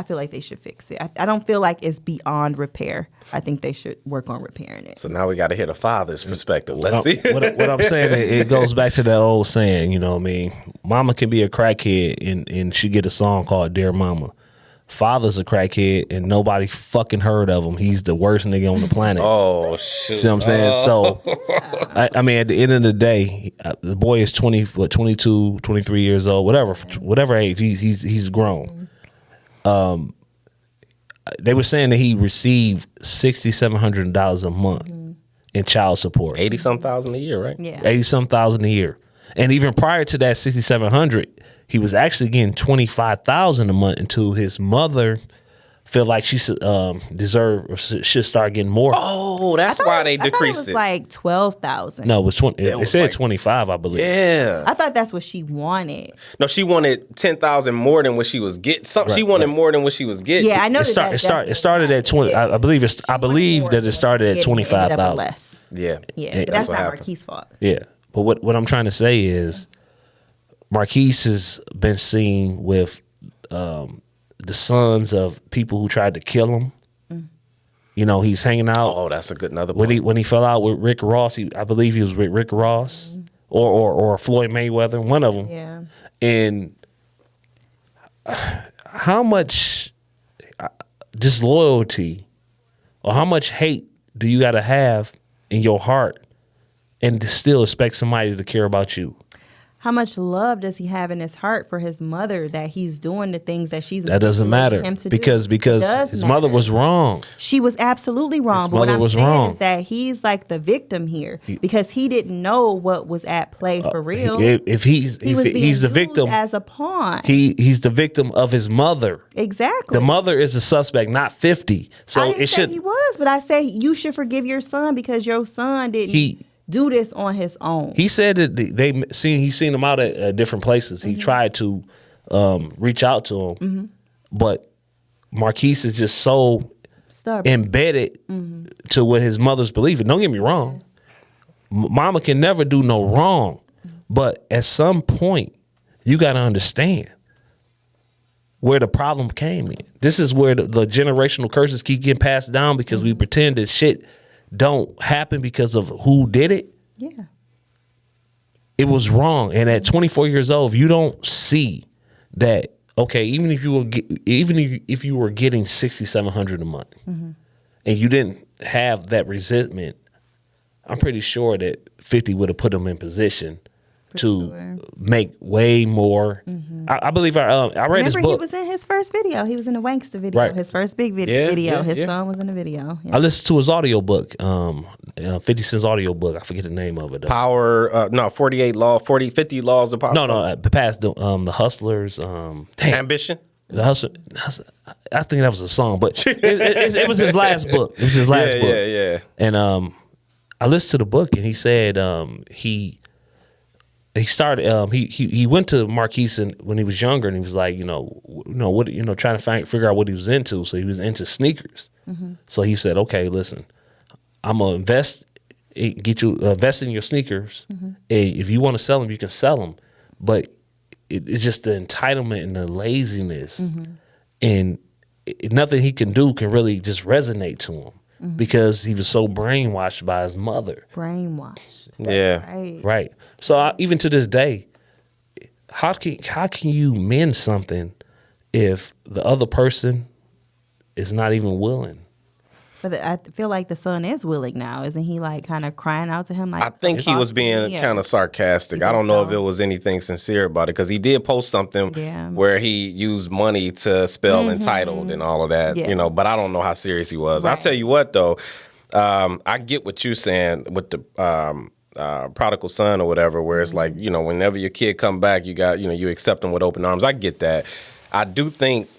feel like they should fix it. I don't feel like it's beyond repair. I think they should work on repairing it. So now we got to hear the father's perspective. Let's see. What I'm saying, it goes back to that old saying, you know what I mean? Mama can be a crackhead and she get a song called Dear Mama. Father's a crackhead and nobody fucking heard of him. He's the worst nigga on the planet. Oh, shoot. See what I'm saying? So, I mean, at the end of the day, the boy is 22, 23 years old, whatever age. He's grown. They were saying that he received $6,700 a month in child support. 80-some thousand a year, right? Yeah. 80-some thousand a year. And even prior to that 6,700, he was actually getting 25,000 a month until his mother felt like she deserved or should start getting more. Oh, that's why they decreased it was like 12,000. No, it was 20. It said like 25, I believe. Yeah. I thought that's what she wanted. No, she wanted 10,000 more than what she was getting. She wanted more than what she was getting. Yeah, I know It started at 20. I believe that it started at 25,000. Less. Yeah. Yeah, but that's not Marquise's fault. Yeah, but what I'm trying to say is, Marquise has been seen with the sons of people who tried to kill him. You know, he's hanging out. Oh, that's another point. When he fell out with Rick Ross, I believe he was with Rick Ross or Floyd Mayweather, one of them. Yeah. And how much disloyalty or how much hate do you got to have in your heart and to still expect somebody to care about you? How much love does he have in his heart for his mother that he's doing the things that she's that doesn't matter him to because do? his mother was wrong. She was absolutely wrong. But what I'm saying is that he's like the victim here because he didn't know what was at play for real. If he's the victim as a pawn, he's the victim of his mother. Exactly. The mother is a suspect, not 50. So I didn't say he was, but I say you should forgive your son because your son didn't do this on his own. He said that he's seen him out at different places. He tried to reach out to him, but Marquise is just so stubborn, embedded to what his mother's believing. Don't get me wrong, Mama can never do no wrong, but at some point you got to understand where the problem came in. This is where the generational curses keep getting passed down because we pretend that shit don't happen because of who did it. Yeah. It was wrong. And at 24 years old, if you don't see that, okay, even if you were getting $6,700 a month and you didn't have that resentment, I'm pretty sure that 50 would have put him in position to make way more. I believe I read his book. He was in his first video. He was in the Wankster video. Right. His first big video. His son was in the video. Yeah. I listened to his audiobook, 50 Cent's audiobook. I forget the name of it. 50 laws of power. No, past the Hustlers. Ambition. The Hustler. I think that was a song, but it was his last book. It was his last book. Yeah. And I listened to the book, and he said he started. He went to Marquise when he was younger, and he was like, trying to figure out what he was into. So he was into sneakers. So he said, okay, listen, I'm gonna invest in your sneakers. And if you want to sell them, you can sell them. But it's just the entitlement and the laziness, and nothing he can do can really just resonate to him because he was so brainwashed by his mother. Brainwashed. Yeah. Right. So even to this day, how can you mend something if the other person is not even willing? But I feel like the son is willing now. Isn't he like kind of crying out to him? Like, I think he was being kind of sarcastic. I don't know if it was anything sincere about it because he did post something where he used money to spell entitled and all of that, but I don't know how serious he was. I'll tell you what, though, I get what you're saying with the prodigal son or whatever, where it's like, whenever your kid come back, you got, you accept them with open arms. I get that. I do think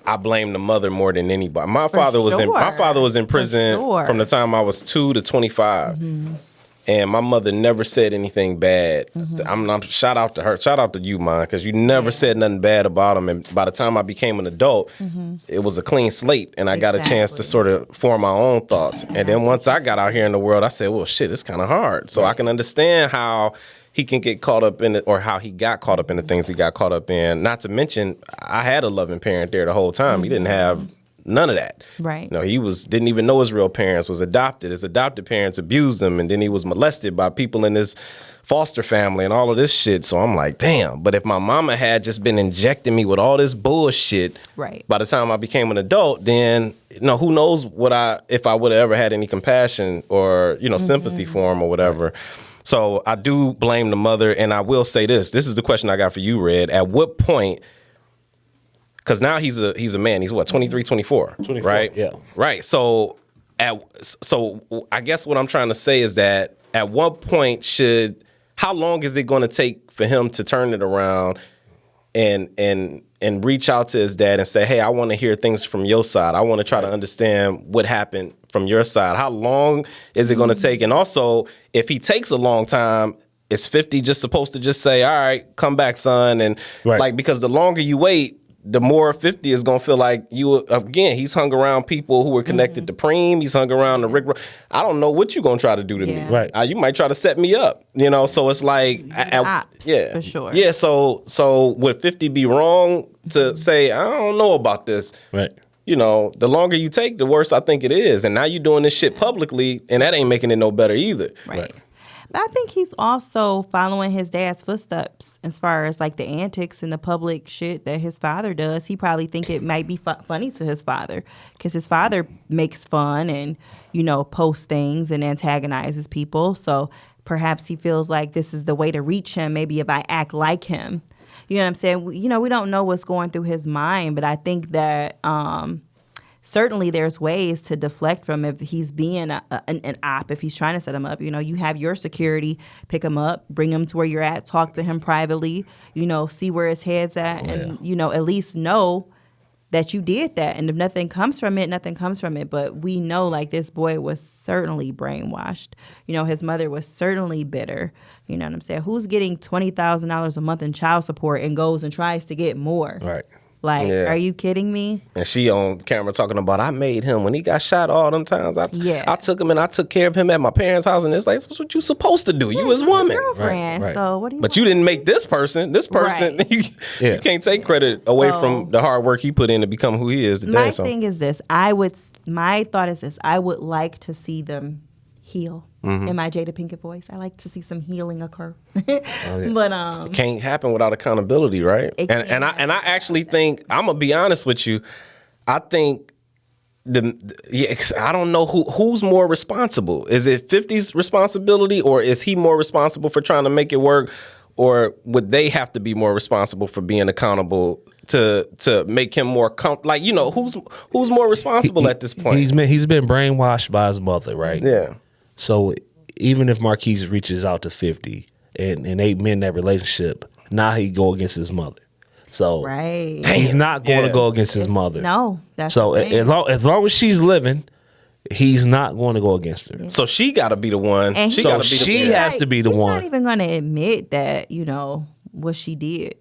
I blame the mother more than anybody. My father was in prison from the time I was 2 to 25. And my mother never said anything bad. I'm shout out to her. Shout out to you, Mom, because you never said nothing bad about him. And by the time I became an adult, it was a clean slate. And I got a chance to sort of form my own thoughts. And then once I got out here in the world, I said, well, shit, it's kind of hard. So I can understand how he can get caught up in it, or how he got caught up in the things he got caught up in. Not to mention, I had a loving parent there the whole time. He didn't have none of that. Right. He didn't even know his real parents, was adopted. His adopted parents abused him, and then he was molested by people in his foster family and all of this shit. So I'm like, damn. But if my mama had just been injecting me with all this bullshit, by the time I became an adult, then who knows if I would have ever had any compassion or sympathy for him or whatever. So I do blame the mother, and I will say this. This is the question I got for you, Red. At what point, because now he's a man. He's what, 23, 24, right? Yeah. Right. So I guess what I'm trying to say is that at what point how long is it going to take for him to turn it around and reach out to his dad and say, hey, I want to hear things from your side. I want to try to understand what happened from your side. How long is it going to take? And also, if he takes a long time, is 50 just supposed to just say, all right, come back, son? And because the longer you wait, the more 50 is going to feel like he's hung around people who were connected to Preem. He's hung around the Rick. I don't know what you're going to try to do to me. Right. You might try to set me up, so it's like, for sure. Yeah. So would 50 be wrong to say, I don't know about this? Right. The longer you take, the worse I think it is. And now you're doing this shit publicly, and that ain't making it no better either. Right. But I think he's also following his dad's footsteps as far as like the antics and the public shit that his father does. He probably think it might be funny to his father because his father makes fun and, posts things and antagonizes people. So perhaps he feels like this is the way to reach him. Maybe if I act like him. You know what I'm saying? We don't know what's going through his mind, but I think that certainly there's ways to deflect from if he's being an op, if he's trying to set him up. You have your security, pick him up, bring him to where you're at, talk to him privately, see where his head's at, and, at least know that you did that. And if nothing comes from it, nothing comes from it. But we know, like, this boy was certainly brainwashed. His mother was certainly bitter. You know what I'm saying? Who's getting $20,000 a month in child support and goes and tries to get more? Right. Like, are you kidding me? And she on camera talking about, I made him when he got shot all them times. I took him and I took care of him at my parents' house. And it's like, that's what you supposed to do. You as woman. Girlfriend. Right. So what do you But you didn't make this person. This person, you can't take credit away from the hard work he put in to become who he is today. My thing is this. My thought is this. I would like to see them heal. In my Jada Pinkett voice, I like to see some healing occur. But it can't happen without accountability, right? And I actually think, I'm gonna be honest with you, I think I don't know who's more responsible. Is it 50's responsibility, or is he more responsible for trying to make it work, or would they have to be more responsible for being accountable to make him more like, you know, who's more responsible at this point? He's been brainwashed by his mother, right? Yeah. So even if Marquise reaches out to 50 and they mend that relationship, now he go against his mother. So he's not going to go against his mother. No, that's so as long as she's living, he's not going to go against her. So she got to be the one. And so she has to be the one. He's not even going to admit that, you know, what she did.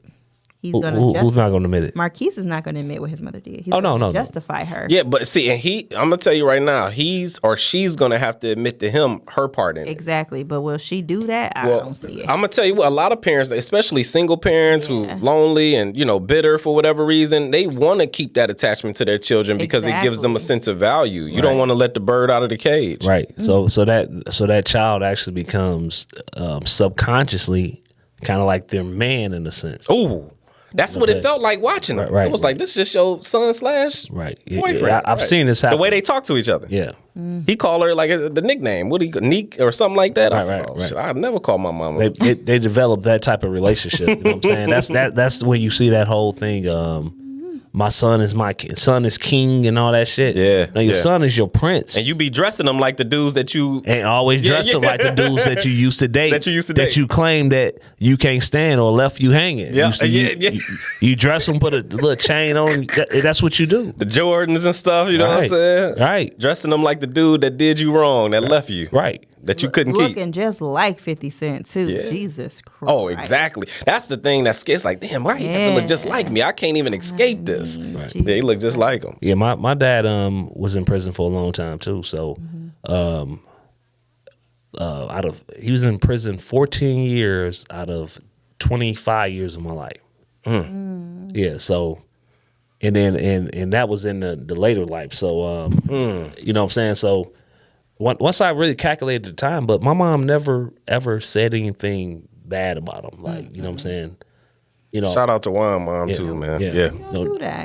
Who's not going to admit it? Marquise is not going to admit what his mother did. He's no. justify her. Yeah, but see, and I'm going to tell you right now, he's or she's going to have to admit to him her part in it. Exactly. But will she do that? I don't see it. I'm going to tell you what, a lot of parents, especially single parents who lonely and, you know, bitter for whatever reason, they want to keep that attachment to their children because it gives them a sense of value. You don't want to let the bird out of the cage. Right. So that child actually becomes subconsciously kind of like their man in a sense. Ooh. That's what it felt like watching them. It was like, this is just your son / boyfriend. Yeah, I've seen this happen. The way they talk to each other. Yeah. He called her like the nickname. What do you Neek or something like that? I said, shit, I'd never call my mama. They develop that type of relationship. You know what I'm saying? That's when you see that whole thing. My son is king and all that shit. Yeah. Now your son is your prince. And you be dressing them like the dudes that you and always dress them like the dudes that you used to date. That you claim that you can't stand or left you hanging. Yeah. You dress them, put a little chain on. That's what you do. The Jordans and stuff, you know what I'm saying? Right. Dressing them like the dude that did you wrong, that left you. Right. That you couldn't Looking keep. Looking just like 50 Cent, too. Yeah. Jesus Christ. Oh, exactly. That's the thing that scares. Like, damn, why he have to look just like me? I can't even escape this. Right. Yeah, he look just like him. Yeah, my dad was in prison for a long time, too. So, he was in prison 14 years out of 25 years of my life. Yeah, so, and then, and that was in the later life. So, you know what I'm saying? So, once I really calculated the time, but my mom never ever said anything bad about him. Like, you know what I'm saying? You know, shout out to Juan mom too, man. Yeah.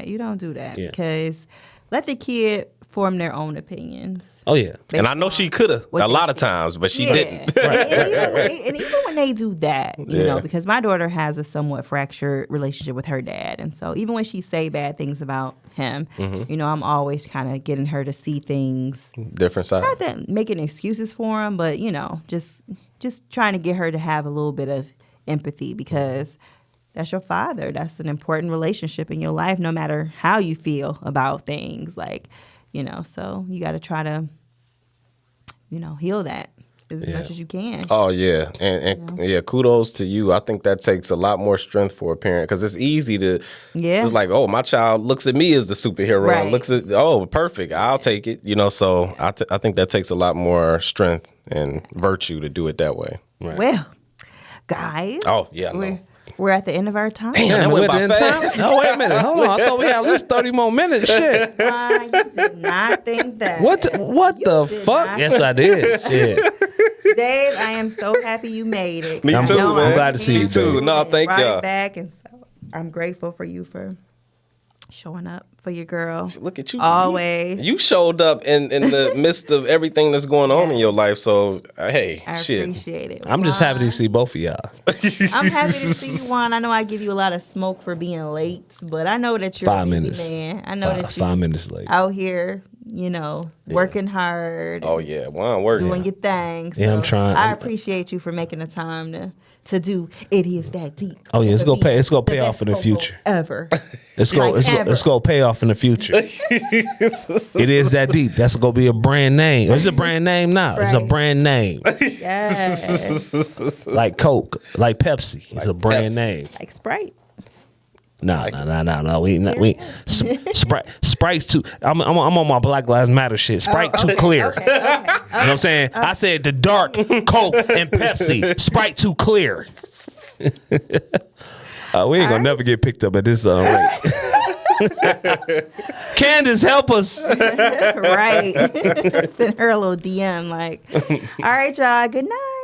You don't do that because let the kid form their own opinions. Oh yeah, and I know she could have a lot of times, but she didn't. And even when they do that, you know, because my daughter has a somewhat fractured relationship with her dad, and so even when she say bad things about him, you know, I'm always kind of getting her to see things different side. Not that making excuses for him, but you know, just trying to get her to have a little bit of empathy because that's your father. That's an important relationship in your life, no matter how you feel about things. Like, you know, so you got to try to, you know, heal that as much as you can. Oh, yeah. And kudos to you. I think that takes a lot more strength for a parent because it's easy to, it's like, oh, my child looks at me as the superhero and looks at, oh, perfect. I'll take it. You know, so I think that takes a lot more strength and virtue to do it that way. Right. Well, guys. Oh, yeah, we're at the end of our time. Damn, that went by fast. Oh, wait a minute. Hold on. I thought we had at least 30 more minutes. Shit. You did not think that. What the fuck? Yes, I did. Shit. Dave, I am so happy you made it. Me too, man. I'm glad to see you, too. No, thank y'all. Back, and so I'm grateful for you for showing up for your girl. Look at you. Always. You showed up in the midst of everything that's going on in your life. So, hey, I appreciate it. I'm just happy to see both of y'all. I'm happy to see you, Juan. I know I give you a lot of smoke for being late, but I know that you're a busy man. I know that you're 5 minutes late. Out here, you know, working hard. Oh, yeah. Juan working. Doing your thing. So yeah, I'm trying. I appreciate you for making the time to do It Is That Deep. Oh yeah, it's gonna pay off in the future. Ever. It's gonna pay off in the future. It Is That Deep. That's gonna be a brand name. It's a brand name now. Right. It's a brand name. Yes. Like Coke, like Pepsi. It's a brand name. Like Sprite. No. We Sprite's too. I'm on my Black Lives Matter shit. Sprite too clear. Okay. You know what I'm saying? I said the dark Coke and Pepsi. Sprite too clear. We ain't gonna never get picked up at this rate. Candace, help us. Right. Send her a little DM like, all right, y'all, good night.